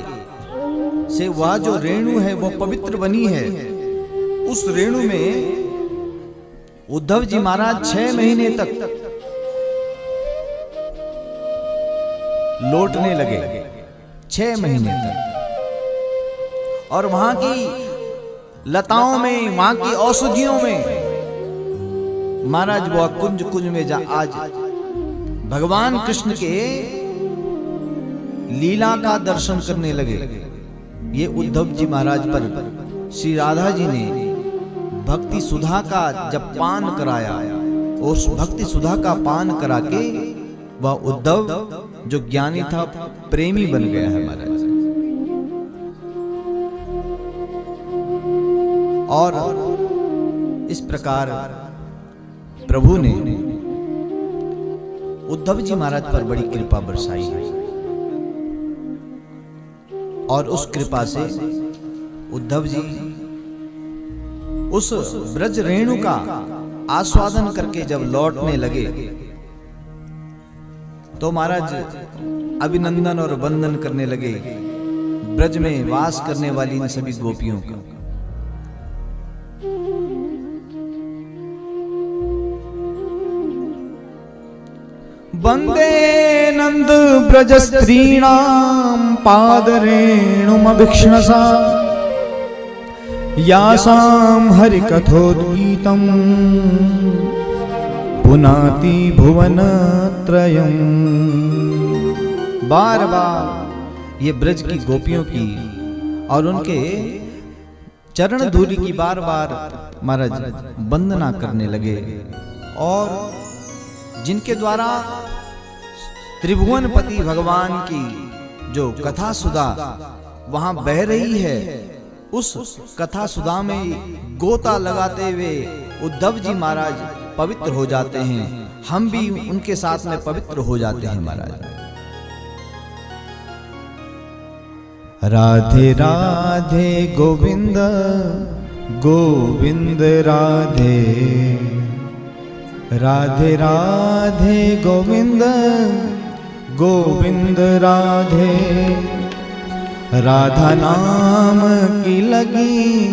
से वह जो रेणु है वो पवित्र बनी है। उस रेणु में उद्धव जी महाराज 6 महीने तक लौटने लगे, 6 महीने तक। और वहां की लताओं में, वहां की औषधियों में महाराज वो कुंज कुंज में आज भगवान कृष्ण के लीला का दर्शन करने लगे। ये उद्धव जी महाराज पर श्री राधा जी ने भक्ति सुधा का जब पान कराया, उस भक्ति सुधा का पान करा के वह उद्धव जो ज्ञानी था, प्रेमी बन गया है महाराज। और इस प्रकार प्रभु ने उद्धव जी महाराज पर बड़ी कृपा बरसाई है। और उस कृपा से उद्धव जी उस ब्रज रेणु का आस्वादन करके जब लौटने लगे, तो महाराज अभिनंदन और वंदन करने लगे ब्रज में वास करने वाली इन सभी गोपियों का। वंदे नंद ब्रज स्त्रीणां पादरेणुमभिक्ष्णसा यासां हरिकथोद्गीतं पुनाति भुवनत्रयम्। बार बार ये ब्रज की गोपियों की और उनके चरण धूलि की बार बार महाराज वंदना करने लगे। और जिनके द्वारा त्रिभुवनपति भगवान की जो कथा सुधा वहां बह रही है, उस कथा सुधा में गोता लगाते हुए उद्धव जी महाराज पवित्र हो जाते हैं। हम भी उनके साथ में पवित्र हो जाते हैं महाराज। राधे राधे गोविंद गोविंद राधे, राधे राधे गोविंद गोविंद राधे। राधा नाम की लगी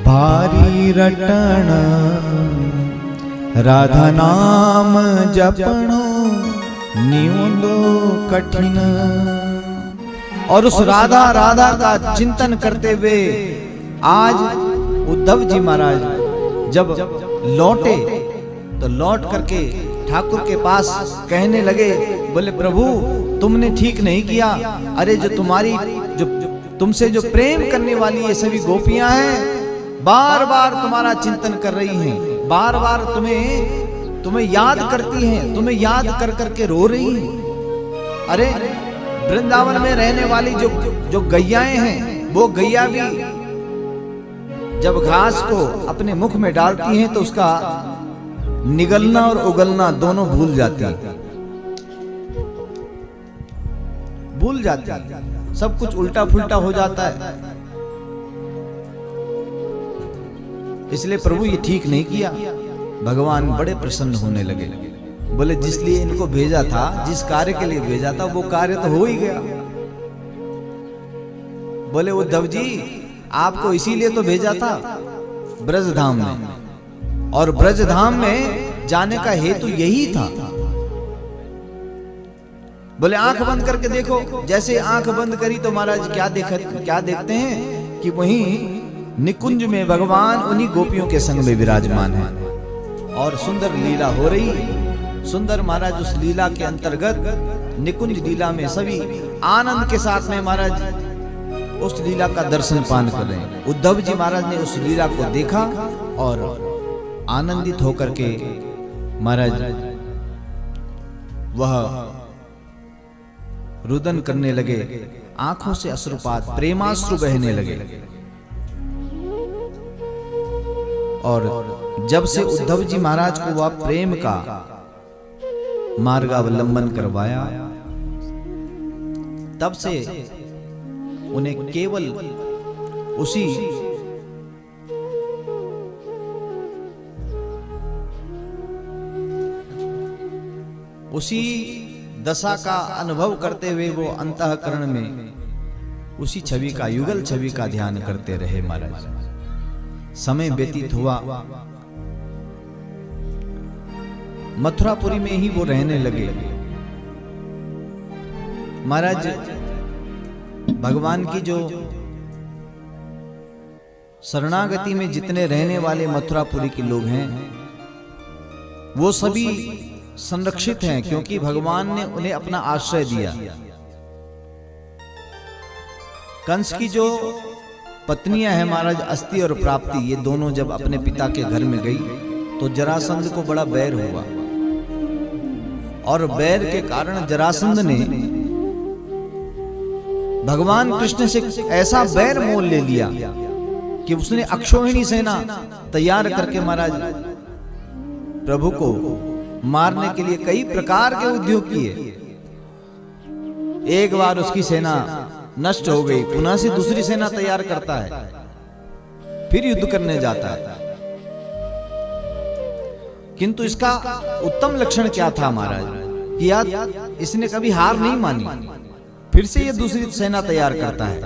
भारी रटन, राधा नाम जपणो न्यूंदो कठिन। और उस राधा राधा का चिंतन करते हुए आज उद्धव जी महाराज जब लौटे, तो लौट करके ठाकुर के पास कहने लगे, बोले प्रभु तुमने ठीक नहीं किया। अरे जो तुमसे जो प्रेम करने वाली ये सभी गोपियां हैं, बार बार तुम्हारा चिंतन कर रही हैं, बार बार तुम्हें याद करती हैं, तुम्हें याद कर करके रो रही हैं। अरे वृंदावन में रहने वाली जो गैयाएं हैं, वो गैया भी जब घास को अपने मुख में डालती हैं तो उसका निगलना और उगलना दोनों भूल जाती है, भूल जाती है, सब कुछ उल्टा फुल्टा हो जाता है। इसलिए प्रभु ये ठीक नहीं किया। भगवान बड़े प्रसन्न होने लगे, बोले जिसलिए इनको भेजा था, जिस कार्य के लिए भेजा था, वो कार्य तो हो ही गया। बोले उद्धव जी आपको इसीलिए तो भेजा था ब्रजधाम में, और ब्रजधाम में जाने का हेतु यही था बोले आंख बंद करके देखो। जैसे आंख बंद करी तो महाराज क्या देखते हैं कि वहीं निकुंज में भगवान उन्हीं गोपियों के संग में विराजमान है और सुंदर लीला हो रही। सुंदर महाराज उस लीला के अंतर्गत निकुंज लीला में सभी आनंद के साथ में महाराज उस लीला का दर्शन पान कर रहे हैं। उद्धव जी महाराज ने उस लीला को देखा और आनंदित होकर के महाराज वह रुदन करने लगे, आंखों से अश्रुपात प्रेमाश्रु बहने लगे। और जब से उद्धव जी महाराज को वह प्रेम का मार्गावलंबन करवाया, तब से उन्हें केवल उसी दशा का अनुभव करते हुए वो अंतःकरण में उसी छवि का, युगल छवि का ध्यान करते रहे महाराज। समय व्यतीत हुआ, मथुरापुरी में ही वो रहने लगे। महाराज भगवान की जो शरणागति में जितने रहने वाले मथुरापुरी के लोग हैं वो सभी संरक्षित हैं, क्योंकि भगवान ने उन्हें अपना आश्रय दिया। कंस की जो पत्नियां हैं महाराज अस्ति और प्राप्ति, ये दोनों जब अपने पिता के घर में गई तो जरासंध को बड़ा बैर हुआ और बैर के कारण जरासंध ने भगवान कृष्ण से ऐसा बैर मोल ले लिया कि उसने अक्षोहिणी सेना तैयार करके महाराज प्रभु को मारने के लिए कई प्रकार के उद्योग किए। एक बार उसकी सेना नष्ट हो गई, पुनः से दूसरी सेना तैयार करता है, फिर युद्ध करने जाता है। किंतु इसका उत्तम लक्षण क्या था महाराज कि यार इसने कभी हार नहीं मानी, फिर से ये दूसरी सेना तैयार करता है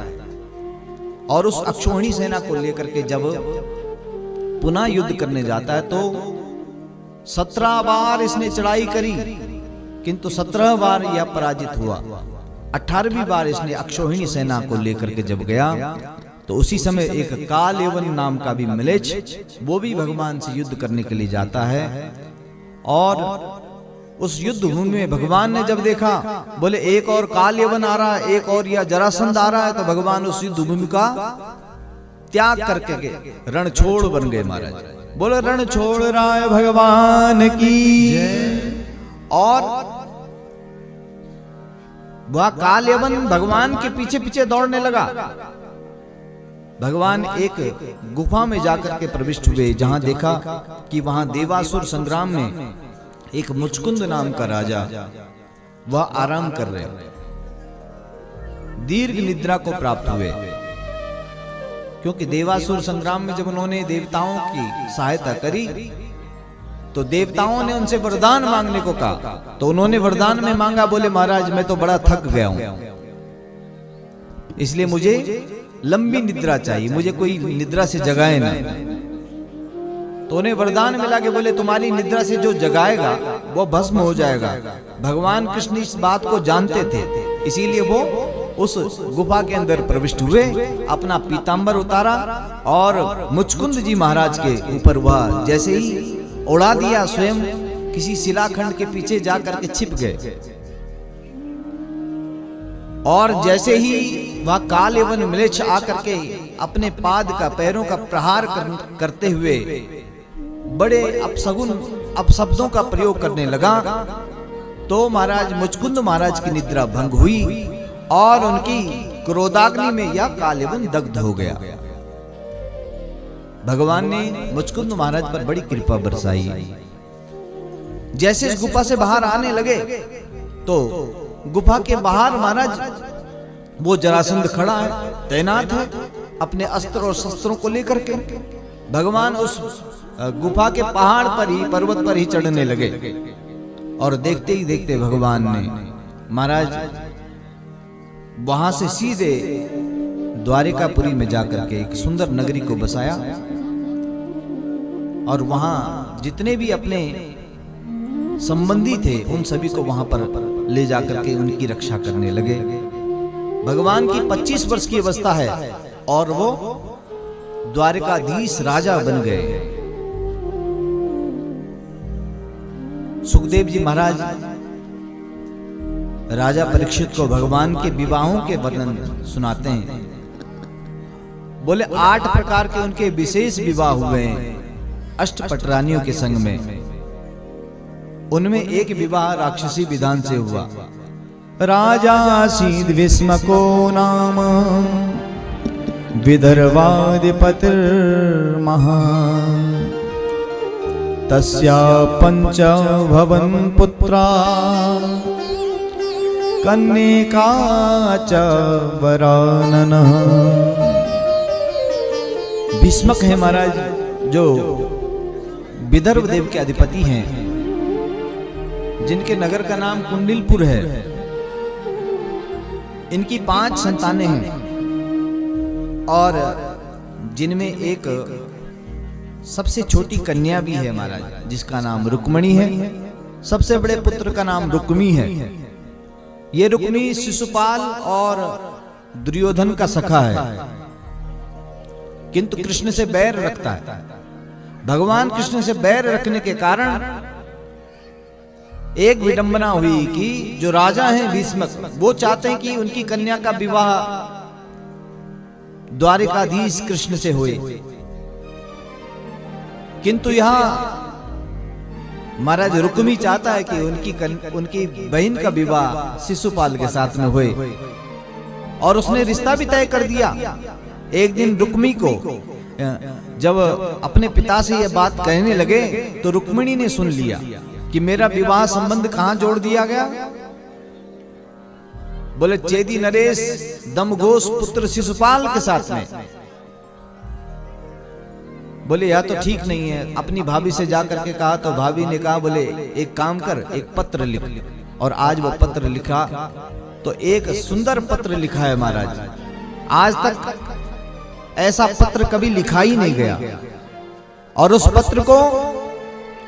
और उस अक्षोहिणी सेना को लेकर के जब पुनः युद्ध करने जाता है तो 17 बार इसने चढ़ाई करी, किंतु 17 बार यह पराजित हुआ। 18वीं बार इसने अक्षोहिणी सेना को लेकर के जब गया तो उसी समय एक कालेवन नाम का भी म्लेच्छ, वो भी भगवान से युद्ध करने के लिए जाता है। और उस युद्ध भूमि में भगवान ने जब देखा, बोले एक और कालेवन आ रहा है, एक और या जरासंध आ रहा है, तो भगवान उस युद्ध भूमि का त्याग करके रणछोड़ बन गए महाराज। बोले रण छोड़ रहा है भगवान की। और वह कालेवन भगवान के पीछे पीछे दौड़ने लगा। भगवान एक गुफा में जाकर के प्रविष्ट हुए, जहां देखा कि वहां देवासुर संग्राम में एक मुचकुंद नाम का राजा वह आराम कर रहे, दीर्घ निद्रा को प्राप्त हुए। क्योंकि देवासुर संग्राम में जब उन्होंने देवताओं की सहायता करी तो देवताओं ने उनसे वरदान मांगने को कहा, तो उन्होंने वरदान में मांगा, बोले महाराज मैं तो बड़ा थक गया हूं, इसलिए मुझे लंबी निद्रा चाहिए, मुझे कोई निद्रा से जगाए ना। तो उन्हें वरदान मिला के बोले तुम्हारी निद्रा से जो जगाएगा वो भस्म हो जाएगा। भगवान कृष्ण इस बात को जानते थे, इसीलिए वो उस गुफा के अंदर प्रविष्ट हुए, अपना पीतांबर उतारा और मुचकुंद जी महाराज के ऊपर वह जैसे ही उड़ा दिया, स्वयं किसी शिलाखंड के पीछे जाकर के छिप गए। और जैसे ही वह कालेवन म्लेच्छ आकर के अपने पाद का, पैरों का प्रहार करते हुए बड़े अपशब्दों का प्रयोग करने लगा, तो महाराज मुचकुंद महाराज की निद्रा भंग हुई और उनकी क्रोधाग्नि में यह कालेवन दग्ध हो गया। भगवान ने मुचकुंद महाराज पर बड़ी कृपा बरसाई। जैसे इस गुफा से बाहर आने लगे तो गुफा के बाहर महाराज वो जरासंध खड़ा है, तैनात है अपने अस्त्र और शस्त्रों को लेकर के। भगवान उस गुफा के पहाड़ पर ही, पर्वत पर ही चढ़ने लगे और देखते ही देखते भगवान ने महाराज वहां से सीधे द्वारिकापुरी में जाकर के एक सुंदर नगरी को बसाया और वहां जितने भी अपने संबंधी थे उन सभी को वहां पर ले जाकर के उनकी रक्षा करने लगे। भगवान की 25 वर्ष की अवस्था है और वो द्वारिकाधीश राजा बन गए। सुखदेव जी महाराज राजा परीक्षित को भगवान के विवाहों के वर्णन सुनाते हैं। बोले 8 प्रकार के उनके विशेष विवाह हुए हैं अष्टपट रानियों के संग में। उनमें एक विवाह राक्षसी विधान से हुआ। राजा आसीद विस्मको नाम विदर्भाधिपतिर्महान् तस्या 5 भवन पुत्रा कन्यका च वराननः। भीष्मक है महाराज जो विदर्भ देव के अधिपति हैं, जिनके नगर का नाम कुंडिलपुर है। इनकी 5 संतानें हैं और जिनमें एक सबसे छोटी कन्या भी है महाराज, जिसका नाम रुक्मणी है। सबसे बड़े पुत्र का नाम रुक्मी है। ये रुक्मी शिशुपाल और दुर्योधन का सखा है, किंतु कृष्ण से बैर रखता है। भगवान कृष्ण से बैर रखने के कारण एक विडंबना हुई कि जो राजा हैं भीष्मक, वो चाहते हैं कि उनकी कन्या का विवाह द्वारिकाधीश कृष्ण से हुए, किंतु यहां महाराज रुक्मी चाहता है कि उनकी बहन का विवाह शिशुपाल के साथ में हुए। और उसने रिश्ता भी तय कर दिया। एक दिन रुक्मी को जब अपने पिता से यह बात कहने लगे तो रुक्मिणी ने सुन लिया कि मेरा विवाह संबंध कहां जोड़ दिया गया। बोले चेदी नरेश दमघोष पुत्र शिशुपाल के साथ में। बोले यह तो ठीक नहीं है। अपनी भाभी से जाकर के कहा तो भाभी ने कहा बोले एक काम कर, एक पत्र लिख। और आज वो पत्र लिखा तो एक सुंदर पत्र लिखा है महाराज। आज तक ऐसा पत्र कभी लिखा ही नहीं गया। और उस पत्र को,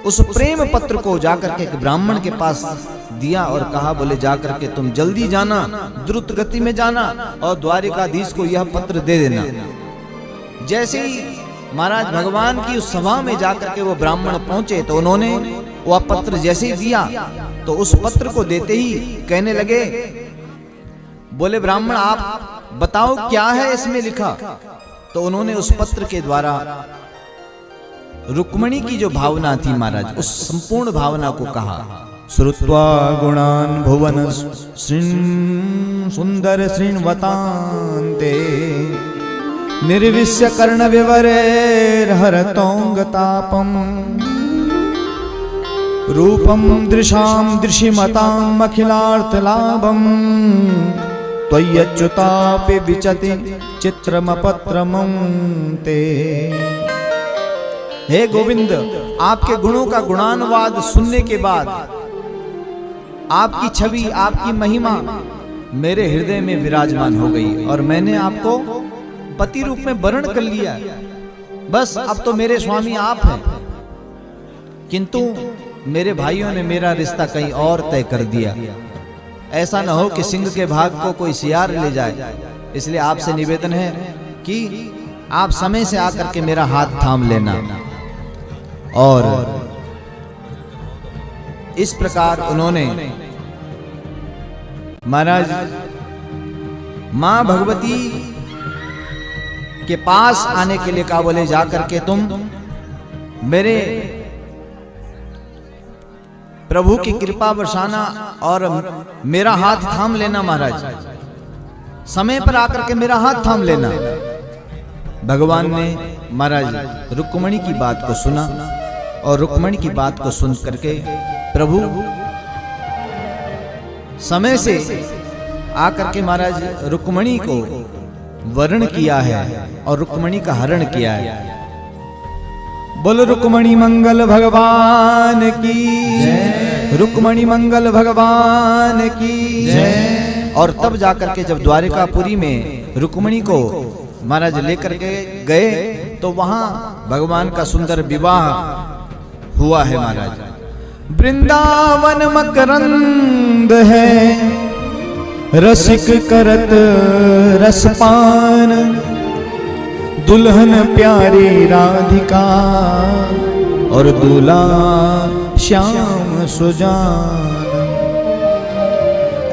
उस प्रेम पत्र को जाकर के एक ब्राह्मण के पास दिया और कहा बोले जाकर के तुम जल्दी जाना, द्रुत गति में जाना और द्वारिकाधीश को यह पत्र दे देना। जैसे ही महाराज भगवान की उस सभा में जाकर के वो ब्राह्मण पहुंचे तो उन्होंने वह पत्र जैसे ही दिया तो उस पत्र को देते ही कहने लगे, बोले ब्राह्मण आप बताओ क्या है इसमें लिखा। तो उन्होंने उस पत्र के द्वारा रुक्मिणी की जो भावना थी महाराज, उस संपूर्ण भावना को कहा। श्रुत्वा गुणान् भुवन सुंदर श्रृण्वतान्ते निर्विश्य कर्ण विवरेर्हरतोंगतापम् रूपं दृशां दृशिमताम् अखिलार्थलाभम् त्वय्यच्युतापि विचति चित्रमपत्रमं ते। हे गोविंद, आपके गुणों का गुणानुवाद सुनने के बाद आपकी छवि, आपकी महिमा मेरे हृदय में विराजमान हो गई और मैंने आपको पति रूप में वर्ण कर लिया। बस अब तो मेरे स्वामी आप हैं। किंतु मेरे भाइयों ने मेरा रिश्ता कहीं और तय कर दिया। ऐसा न हो कि सिंह के भाग को कोई सियार ले जाए। इसलिए आपसे निवेदन है कि आप समय से आकर के मेरा हाथ थाम लेना। और इस प्रकार उन्होंने महाराज मां भगवती के पास आने के लिए कहा। बोले जाकर के तुम मेरे प्रभु की कृपा बरसाना और मेरा हाथ थाम लेना। महाराज समय पर आकर के मेरा हाथ थाम लेना। भगवान ने महाराज रुक्मिणी की बात को सुना और रुक्मिणी की बात को सुन करके प्रभु समय से आकर के महाराज रुक्मिणी को वर्ण किया है और रुक्मिणी का हरण किया है। बोल रुक्मिणी मंगल भगवान की जय। रुक्मिणी मंगल भगवान की जय। और तब जाकर के जब द्वारिकापुरी में रुक्मिणी को महाराज लेकर के गए तो वहां भगवान का सुंदर विवाह हुआ है महाराज। वृंदावन मकरंद है, रसिक करत रसपान, दुल्हन प्यारी राधिका और दूल्हा श्याम सुजान।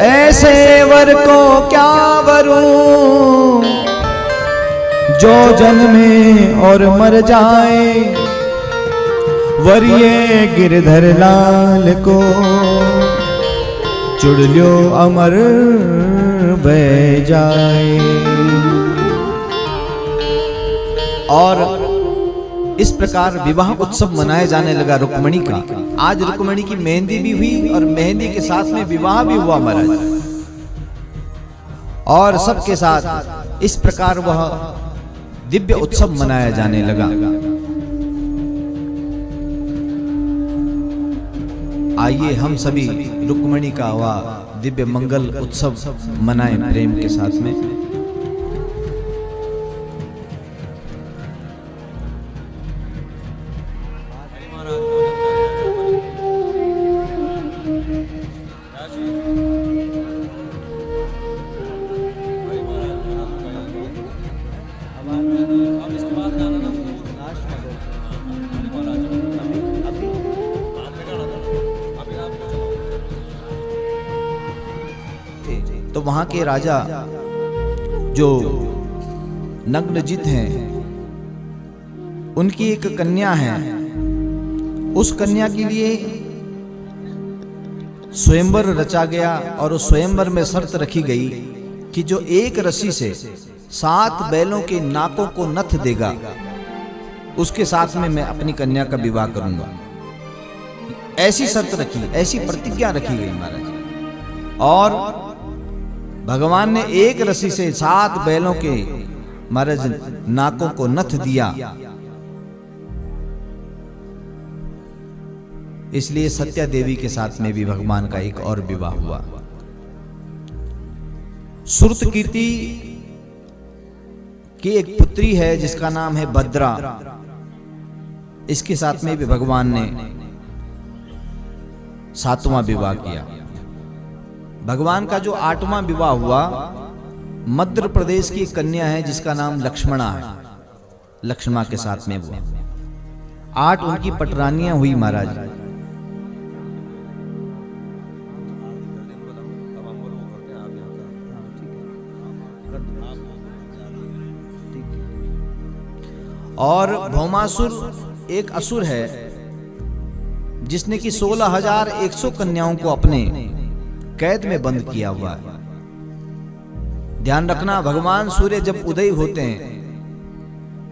ऐसे वर को क्या वरूं जो जन्मे और मर जाए, वरिये गिरधर लाल को चुड़लियो अमर बह जाए। और इस प्रकार विवाह उत्सव मनाया जाने लगा रुक्मणी का। आज रुक्मणी की मेहंदी भी हुई और मेहंदी के साथ में विवाह भी हुआ महाराज। और सबके साथ इस प्रकार वह दिव्य उत्सव मनाया जाने लगा। आइए हम सभी रुक्मणी का वह दिव्य मंगल उत्सव मनाएं प्रेम के साथ में। तो वहां के राजा जो नग्नजित हैं, उनकी एक कन्या है। उस कन्या के लिए स्वयंवर रचा गया और उस स्वयंवर में शर्त रखी गई कि जो एक रस्सी से 7 बैलों के नाकों को नथ देगा, उसके साथ में मैं अपनी कन्या का विवाह करूंगा। ऐसी शर्त रखी, ऐसी प्रतिज्ञा रखी गई महाराज। और भगवान ने एक रस्सी से 7 बैलों के महाराज नाकों को नथ दिया। इसलिए सत्या देवी के साथ में भी भगवान का एक और विवाह हुआ। श्रुतकीर्ति की एक पुत्री है जिसका नाम है भद्रा। इसके साथ में भी भगवान ने 7वां विवाह किया। भगवान का जो 8वां विवाह हुआ, मध्य प्रदेश की कन्या है जिसका नाम लक्ष्मणा है। लक्ष्मणा के साथ में हुआ। 8 उनकी पटरानियां हुई महाराज। और भौमासुर एक असुर है जिसने कि 16,100 कन्याओं को अपने कैद में बंद किया हुआ है। ध्यान रखना, भगवान सूर्य जब उदय होते हैं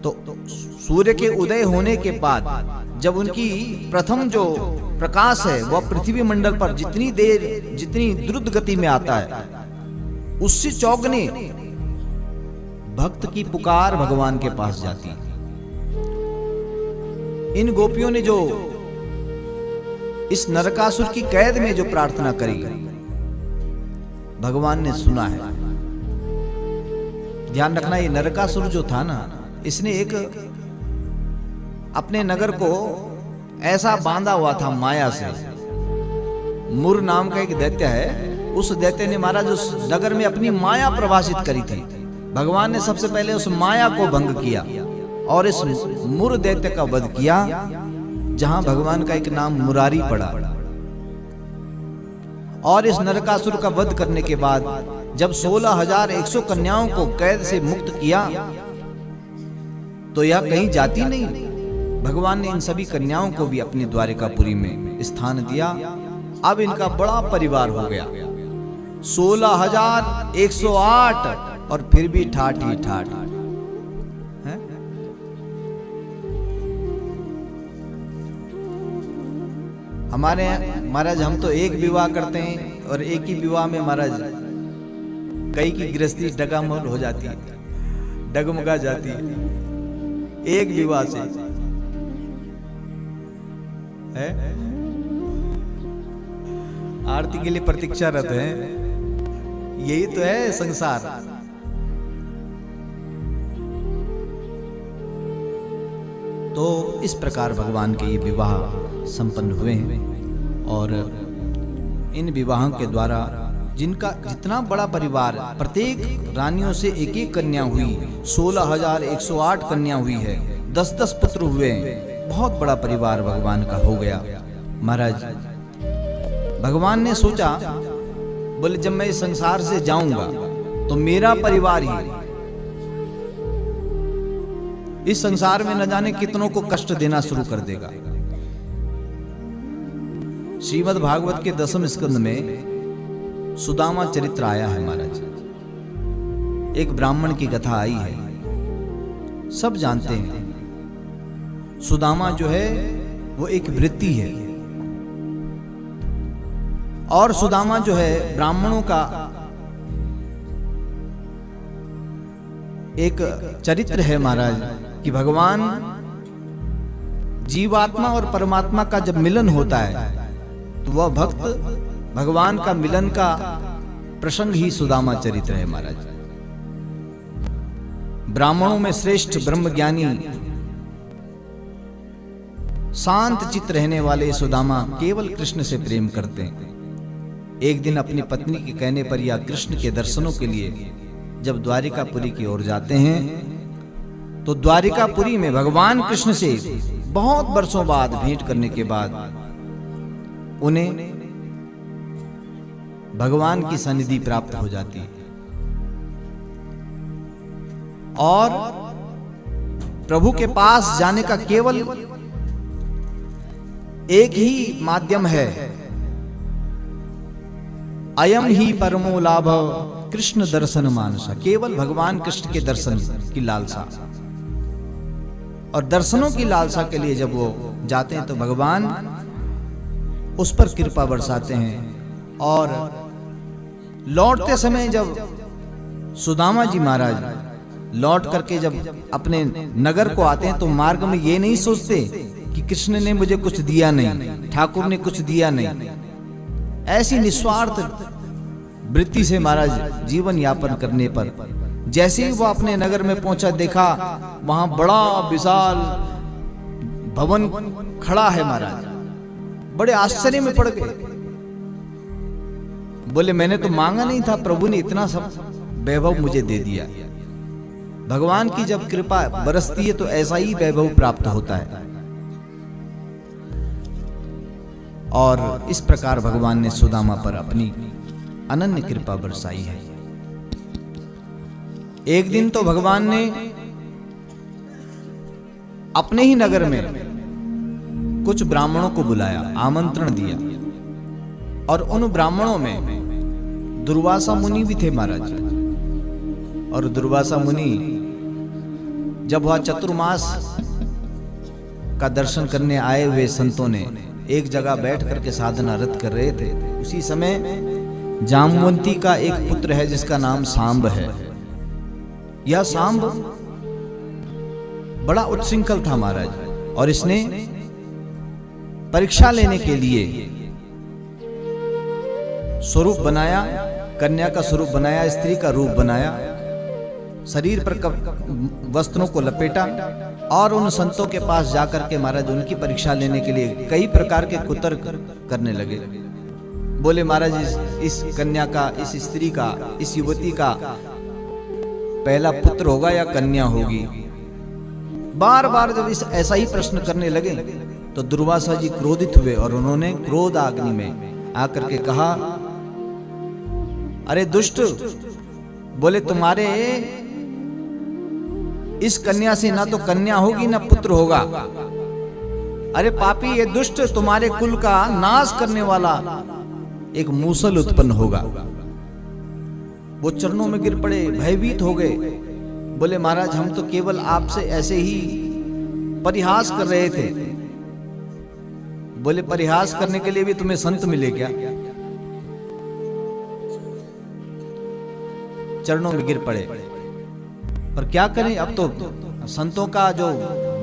तो सूर्य के उदय होने के बाद जब उनकी प्रथम जो प्रकाश है वह पृथ्वी मंडल पर जितनी द्रुत गति में आता है, उससे चौगने भक्त की पुकार भगवान के पास जाती है। इन गोपियों ने जो इस नरकासुर की कैद में जो प्रार्थना करी, भगवान ने सुना है। ध्यान रखना, ये नरकासुर जो था ना, इसने एक अपने नगर को ऐसा बांधा हुआ था माया से। मुर नाम का एक दैत्य है, उस दैत्य ने महाराज उस नगर में अपनी माया प्रभाषित करी थी। भगवान ने सबसे पहले उस माया को भंग किया और इस मुर दैत्य का वध किया, जहां भगवान का एक नाम मुरारी पड़ा। और इस नरकासुर का वध करने के बाद जब 16,100 कन्याओं को कैद से मुक्त किया तो यह कहीं जाती नहीं। भगवान ने इन सभी कन्याओं को भी अपनी द्वारिकापुरी में स्थान दिया। अब इनका बड़ा परिवार हो गया, 16,108, और फिर भी ठाठ ही ठाठ। हमारे महाराज हम तो एक विवाह करते हैं और एक ही विवाह में महाराज कई की गृहस्थी डगामोल हो जाती है, डगमगा जाती है एक विवाह से है। आरती के लिए प्रतीक्षारत है, यही तो है संसार। तो इस प्रकार भगवान के ये विवाह संपन्न हुए हैं और इन विवाहों के द्वारा जिनका जितना बड़ा परिवार, प्रत्येक रानियों से एक एक कन्या हुई, 16,108 कन्या हुई है, 10-10 पुत्र हुए, बहुत बड़ा परिवार भगवान का हो गया। महाराज भगवान ने सोचा, बोले जब मैं इस संसार से जाऊंगा तो मेरा परिवार ही इस संसार में न जाने कितनों को कष्ट देना शुरू कर देगा। श्रीमद् भागवत के 10वें स्कंद में सुदामा चरित्र आया है महाराज। एक ब्राह्मण की कथा आई है, सब जानते हैं। सुदामा जो है वो एक वृत्ति है, और सुदामा जो है ब्राह्मणों का एक चरित्र है महाराज, कि भगवान जीवात्मा और परमात्मा का जब मिलन होता है तो वह भक्त भगवान का मिलन का प्रसंग ही सुदामा चरित्र है महाराज। ब्राह्मणों में श्रेष्ठ ब्रह्मज्ञानी शांत चित्त रहने वाले सुदामा केवल कृष्ण से प्रेम करते हैं। एक दिन अपनी पत्नी के कहने पर या कृष्ण के दर्शनों के लिए जब द्वारिकापुरी की ओर जाते हैं तो द्वारिकापुरी में भगवान कृष्ण से बहुत वर्षों बाद भेंट करने के बाद उन्हें भगवान की सन्निधि प्राप्त हो जाती है। और प्रभु के पास जाने का केवल एक ही माध्यम है, अयम ही परमो लाभ कृष्ण दर्शन मानसा। केवल भगवान कृष्ण के दर्शन की लालसा, और दर्शनों की लालसा के लिए जब वो जाते हैं तो भगवान उस पर कृपा बरसाते हैं। और लौटते समय जब सुदामा जी महाराज लौट करके जब अपने नगर को आते हैं तो मार्ग में ये नहीं सोचते कि कृष्ण ने मुझे कुछ दिया नहीं, ठाकुर ने कुछ दिया नहीं। ऐसी निस्वार्थ वृत्ति से महाराज जीवन यापन करने पर जैसे ही वो अपने नगर में पहुंचा, देखा वहां बड़ा विशाल भवन खड़ा है महाराज। बड़े आश्चर्य में पड़ गए, बोले मैंने तो मांगा नहीं था, प्रभु ने इतना सब वैभव मुझे दे दिया। भगवान की जब कृपा बरसती है तो ऐसा ही वैभव प्राप्त होता है। और इस प्रकार भगवान ने सुदामा पर अपनी अनन्य कृपा बरसाई है। एक दिन तो भगवान ने अपने ही नगर में कुछ ब्राह्मणों को बुलाया, आमंत्रण दिया, और उन ब्राह्मणों में दुर्वासा मुनि भी थे महाराज। और दुर्वासा मुनि जब वह चतुर्मास का दर्शन करने आए हुए संतों ने एक जगह बैठ करके साधना रत कर रहे थे, उसी समय जामवंती का एक पुत्र है जिसका नाम सांब है। यह सांब बड़ा उच्छृंखल था महाराज, और इसने परीक्षा लेने के लिए स्वरूप बनाया, कन्या का स्वरूप बनाया, स्त्री का रूप बनाया, शरीर पर वस्त्रों को लपेटा, और उन संतों के पास जाकर के महाराज उनकी परीक्षा लेने के लिए कई प्रकार के कुतर्क करने लगे। बोले महाराज इस कन्या का, इस स्त्री का, इस युवती का पहला पुत्र होगा या कन्या होगी। बार बार जब इस ऐसा ही प्रश्न करने लगे तो दुर्वासा जी क्रोधित हुए और उन्होंने क्रोध अग्नि में आकर के कहा, अरे दुष्ट, बोले तुम्हारे इस कन्या से ना तो कन्या होगी ना पुत्र होगा। अरे पापी, ये दुष्ट, तुम्हारे कुल का नाश करने वाला एक मूसल उत्पन्न होगा। वो चरणों में गिर पड़े, भयभीत हो गए। बोले महाराज हम तो केवल आपसे ऐसे ही परिहास कर रहे थे। बोले परिहास करने के लिए भी तुम्हें संत मिले क्या? चरणों में गिर पड़े। पर क्या करें, अब तो संतों का जो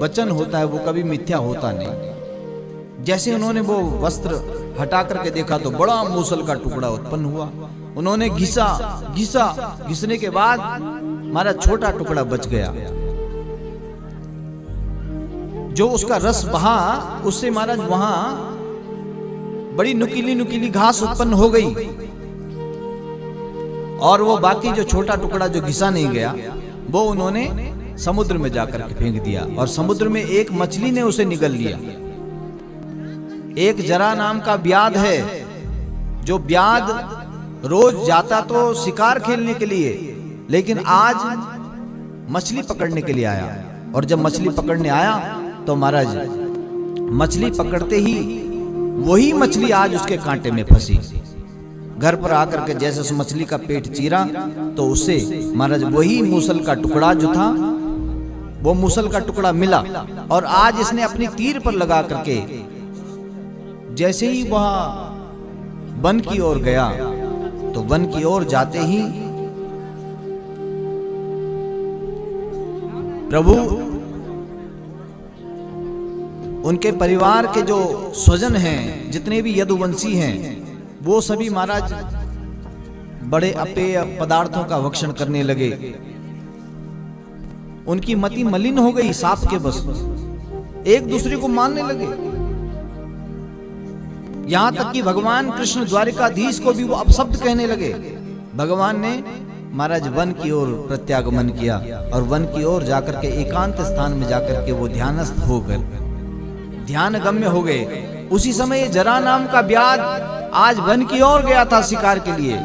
वचन होता है वो कभी मिथ्या होता नहीं। जैसे उन्होंने वो वस्त्र हटा करके देखा तो बड़ा मूसल का टुकड़ा उत्पन्न हुआ। उन्होंने घिसने के बाद हमारा छोटा टुकड़ा बच गया। जो उसका रस बहा उससे महाराज वहां बड़ी नुकीली नुकीली घास उत्पन्न हो गई, और वो बाकी जो छोटा टुकड़ा जो घिसा नहीं गया वो उन्होंने समुद्र में जाकर के फेंक दिया, और समुद्र में एक मछली ने उसे निगल लिया। एक जरा नाम का ब्याध है, जो ब्याध रोज जाता तो शिकार खेलने के लिए, लेकिन आज मछली पकड़ने के लिए आया। और जब मछली पकड़ने आया तो महाराज मछली पकड़ते ही वही मछली आज उसके कांटे में फंसी। घर पर आकर के जैसे उस मछली का पेट चीरा तो उससे महाराज वही मूसल का टुकड़ा जो था, वो मूसल का टुकड़ा मिला, और आज इसने अपनी तीर पर लगा करके जैसे ही वह वन की ओर गया तो वन की ओर जाते ही प्रभु उनके परिवार के जो स्वजन हैं, जितने भी यदुवंशी हैं, वो सभी महाराज बड़े अपेय पदार्थों का भक्षण करने लगे। उनकी मति मलिन हो गई सांप के बस, एक दूसरे को मारने लगे। यहां तक कि भगवान कृष्ण द्वारिकाधीश को भी वो अपशब्द कहने लगे। भगवान ने महाराज वन की ओर प्रत्यागमन किया, और वन की ओर जाकर के एकांत स्थान में जाकर के वो ध्यानस्थ होकर ध्यान गम्य हो गए। उसी समय जरा नाम का ब्याध आज वन की ओर गया था शिकार के लिए,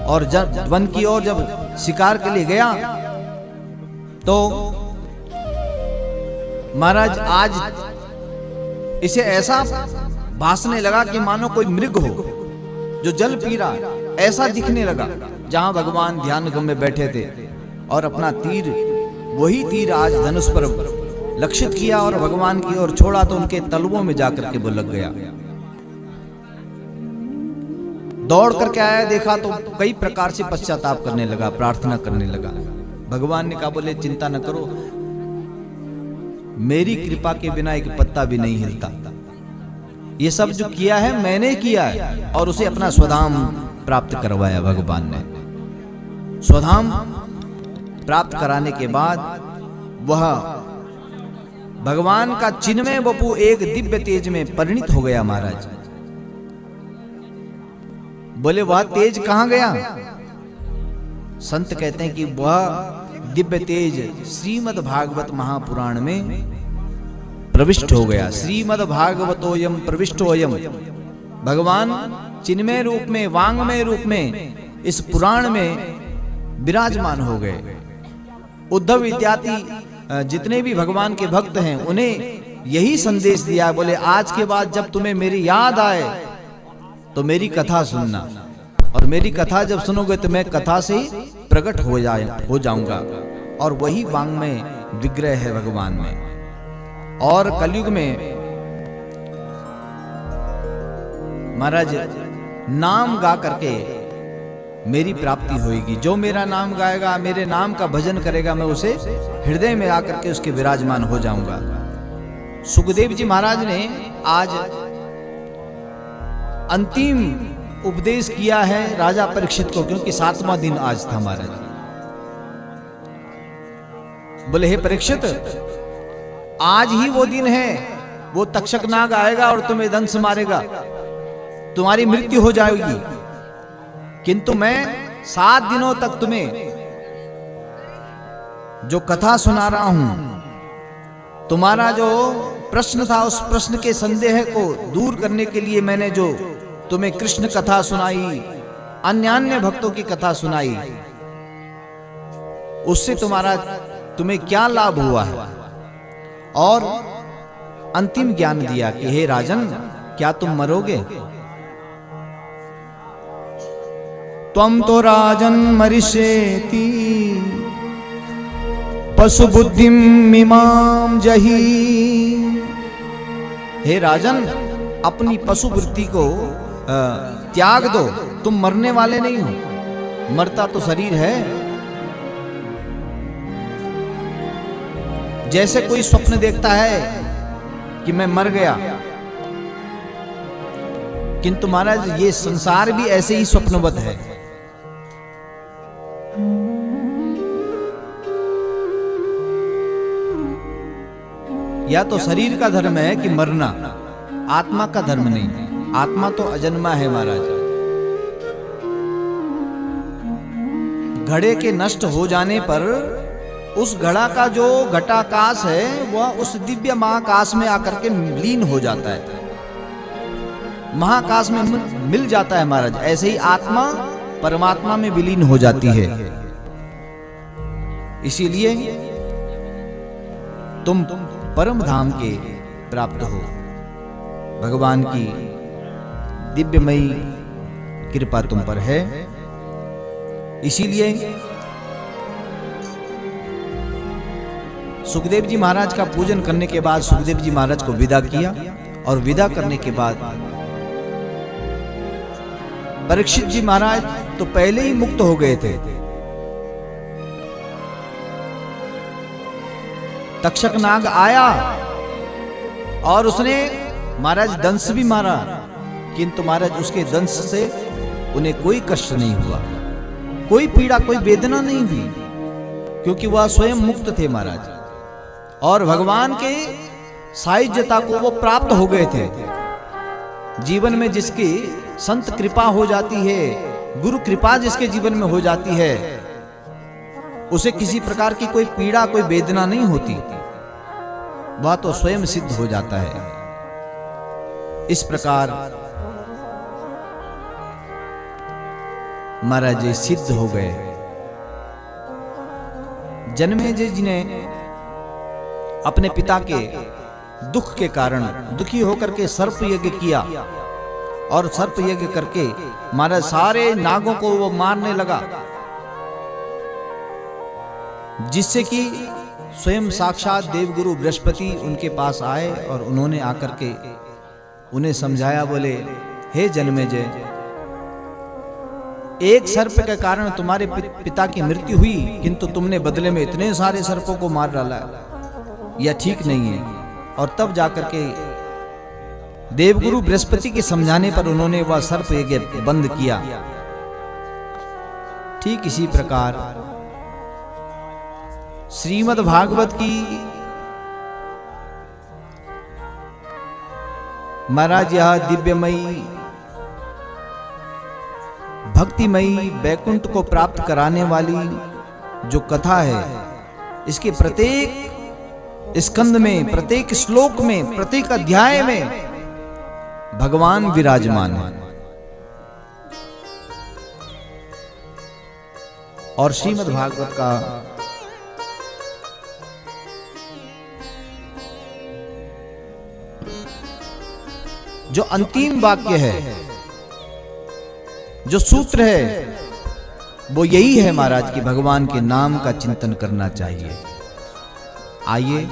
और जब वन की ओर जब शिकार के लिए गया तो महाराज आज इसे ऐसा भासने लगा कि मानो कोई मृग हो जो जल पी रहा, ऐसा दिखने लगा जहां भगवान ध्यान गम में बैठे थे। और अपना तीर, वही तीर आज धनुष पर लक्षित किया और भगवान की ओर छोड़ा तो उनके तलवों में जाकर के वो लग गया। दौड़ करके आया, देखा तो कई प्रकार से पश्चाताप करने लगा, प्रार्थना करने लगा। भगवान ने कहा, बोले चिंता न करो, मेरी कृपा के बिना एक पत्ता भी नहीं हिलता। ये सब जो किया है मैंने किया है, और उसे अपना स्वधाम प्राप्त करवाया भगवान ने। स्वधाम प्राप्त कराने के बाद वह भगवान का चिन्मय वपु एक दिव्य तेज में परिणित हो गया। महाराज बोले वह तेज कहां गया? संत कहते हैं कि वह दिव्य तेज श्रीमद् भागवत महापुराण में प्रविष्ट हो गया। श्रीमद् भागवतोयम प्रविष्टोयम, भगवान चिन्मय रूप में, वांगमय रूप में इस पुराण में विराजमान हो गए। उद्धव इत्यादि जितने भी भगवान के भक्त हैं उन्हें यही संदेश दिया, बोले आज के बाद जब तुम्हें मेरी याद आए तो मेरी कथा सुनना, और मेरी कथा जब सुनोगे तो मैं कथा से प्रकट हो जाऊंगा। और वही वांगमय विग्रह है भगवान में। और कलयुग में महाराज नाम गा करके मेरी प्राप्ति होगी। जो मेरा नाम गाएगा, मेरे नाम का भजन करेगा, मैं उसे हृदय में आकर के उसके विराजमान हो जाऊंगा। सुखदेव जी महाराज ने आज अंतिम उपदेश किया है राजा परीक्षित को, क्योंकि 7वां दिन आज था महाराज। बोले हे परीक्षित, आज ही वो दिन है, वो तक्षक नाग आएगा और तुम्हें दंश मारेगा, तुम्हारी मृत्यु हो जाएगी। किंतु मैं 7 दिनों तक तुम्हें जो कथा सुना रहा हूं, तुम्हारा जो प्रश्न था उस प्रश्न के संदेह को दूर करने के लिए मैंने जो तुम्हें कृष्ण कथा सुनाई, अन्य भक्तों की कथा सुनाई, उससे तुम्हें क्या लाभ हुआ है। और अंतिम ज्ञान दिया कि हे राजन, क्या तुम मरोगे? त्वं तो राजन मरिष्येति पशु बुद्धिम मिमाम जही। हे राजन, अपनी पशु वृत्ति को त्याग दो, तुम मरने वाले नहीं हो, मरता तो शरीर है। जैसे कोई स्वप्न देखता है कि मैं मर गया, किंतु महाराज ये संसार भी ऐसे ही स्वप्नवत है। या तो शरीर का धर्म है कि मरना, आत्मा का धर्म नहीं। आत्मा तो अजन्मा है महाराज। घड़े के नष्ट हो जाने पर उस घड़ा का जो घटाकाश है वह उस दिव्य महाकाश में आकर के लीन हो जाता है, महाकाश में मिल जाता है महाराज। ऐसे ही आत्मा परमात्मा में विलीन हो जाती है। इसीलिए तुम परम धाम के प्राप्त हो। भगवान की दिव्यमयी कृपा तुम पर है। इसीलिए सुखदेव जी महाराज का पूजन करने के बाद सुखदेव जी महाराज को विदा किया, और विदा करने के बाद परीक्षित जी महाराज तो पहले ही मुक्त हो गए थे। तक्षक नाग आया और उसने महाराज दंश भी मारा, किंतु महाराज उसके दंश से उन्हें कोई कष्ट नहीं हुआ, कोई पीड़ा, कोई वेदना नहीं हुई, क्योंकि वह स्वयं मुक्त थे महाराज। और भगवान के सायुज्यता को वो प्राप्त हो गए थे। जीवन में जिसकी संत कृपा हो जाती है, गुरु कृपा जिसके जीवन में हो जाती है, उसे किसी प्रकार की कोई पीड़ा, कोई वेदना नहीं होती, वह तो स्वयं सिद्ध हो जाता है। इस प्रकार महाराज जी सिद्ध हो गए। जन्मेजय जी ने अपने पिता के दुख के कारण दुखी होकर के सर्प यज्ञ किया, और सर्प यज्ञ करके महाराज सारे नागों को वो मारने लगा, जिससे कि स्वयं साक्षात देवगुरु बृहस्पति उनके पास आए और उन्होंने आकर के उन्हें समझाया। बोले, हे जन्मेजय, एक सर्प के कारण तुम्हारे पिता की मृत्यु हुई, किंतु तुमने बदले में इतने सारे सर्पों को मार डाला, यह ठीक नहीं है। और तब जाकर के देवगुरु बृहस्पति के समझाने पर उन्होंने वह सर्प यज्ञ बंद किया। ठीक इसी प्रकार श्रीमद् भागवत की महाराज यह दिव्यमयी भक्तिमयी वैकुंठ को प्राप्त कराने वाली जो कथा है, इसके प्रत्येक स्कंद में, प्रत्येक श्लोक में, प्रत्येक अध्याय में भगवान विराजमान है। और श्रीमद् भागवत का जो अंतिम वाक्य है, जो सूत्र है, वो यही है महाराज कि भगवान के नाम का चिंतन करना चाहिए। आइए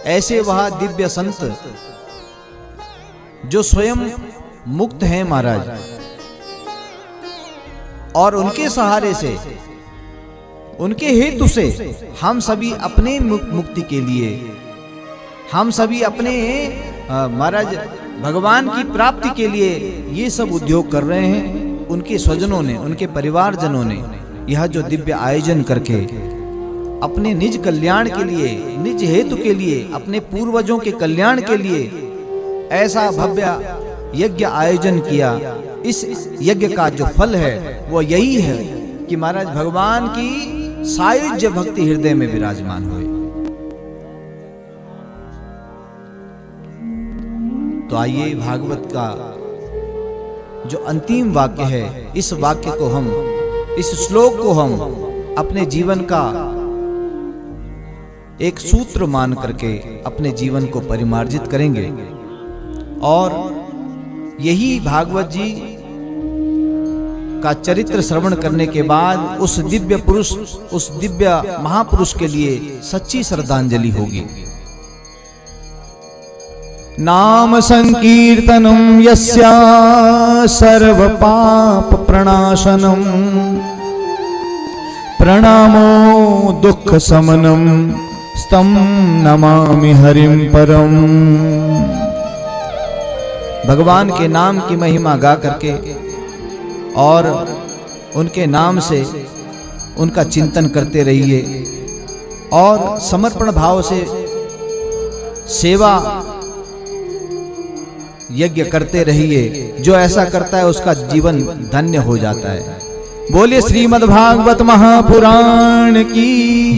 ऐसे वह दिव्य संत जो स्वयं मुक्त हैं महाराज, और उनके सहारे से, उनके हेतु से हम सभी अपने मुक्ति के लिए, हम सभी अपने महाराज भगवान की प्राप्ति के लिए ये सब उद्योग कर रहे हैं। उनके स्वजनों ने, उनके परिवारजनों ने यह जो दिव्य आयोजन करके अपने निज कल्याण के लिए, निज हेतु के लिए, अपने पूर्वजों के कल्याण के लिए ऐसा भव्य यज्ञ आयोजन किया। इस यज्ञ का जो फल है वो यही है कि महाराज भगवान की सायुज्य भक्ति हृदय में विराजमान हुए। तो आइए भागवत का जो अंतिम वाक्य है, इस वाक्य को हम, इस श्लोक को हम अपने जीवन का एक सूत्र मान करके अपने जीवन को परिमार्जित करेंगे। और यही भागवत जी का चरित्र श्रवण करने के बाद उस दिव्य पुरुष, उस दिव्य महापुरुष के लिए सच्ची श्रद्धांजलि होगी। नाम संकीर्तनम यस्या सर्व पाप प्रणाशनम, प्रणामो दुख समनम, स्तम नमामि हरिम परम। भगवान के नाम की महिमा गा करके और उनके नाम से उनका चिंतन करते रहिए, और समर्पण भाव से सेवा यज्ञ करते रहिए। जो ऐसा करता है उसका जीवन धन्य हो जाता है। बोलिए श्रीमद् भागवत महापुराण की।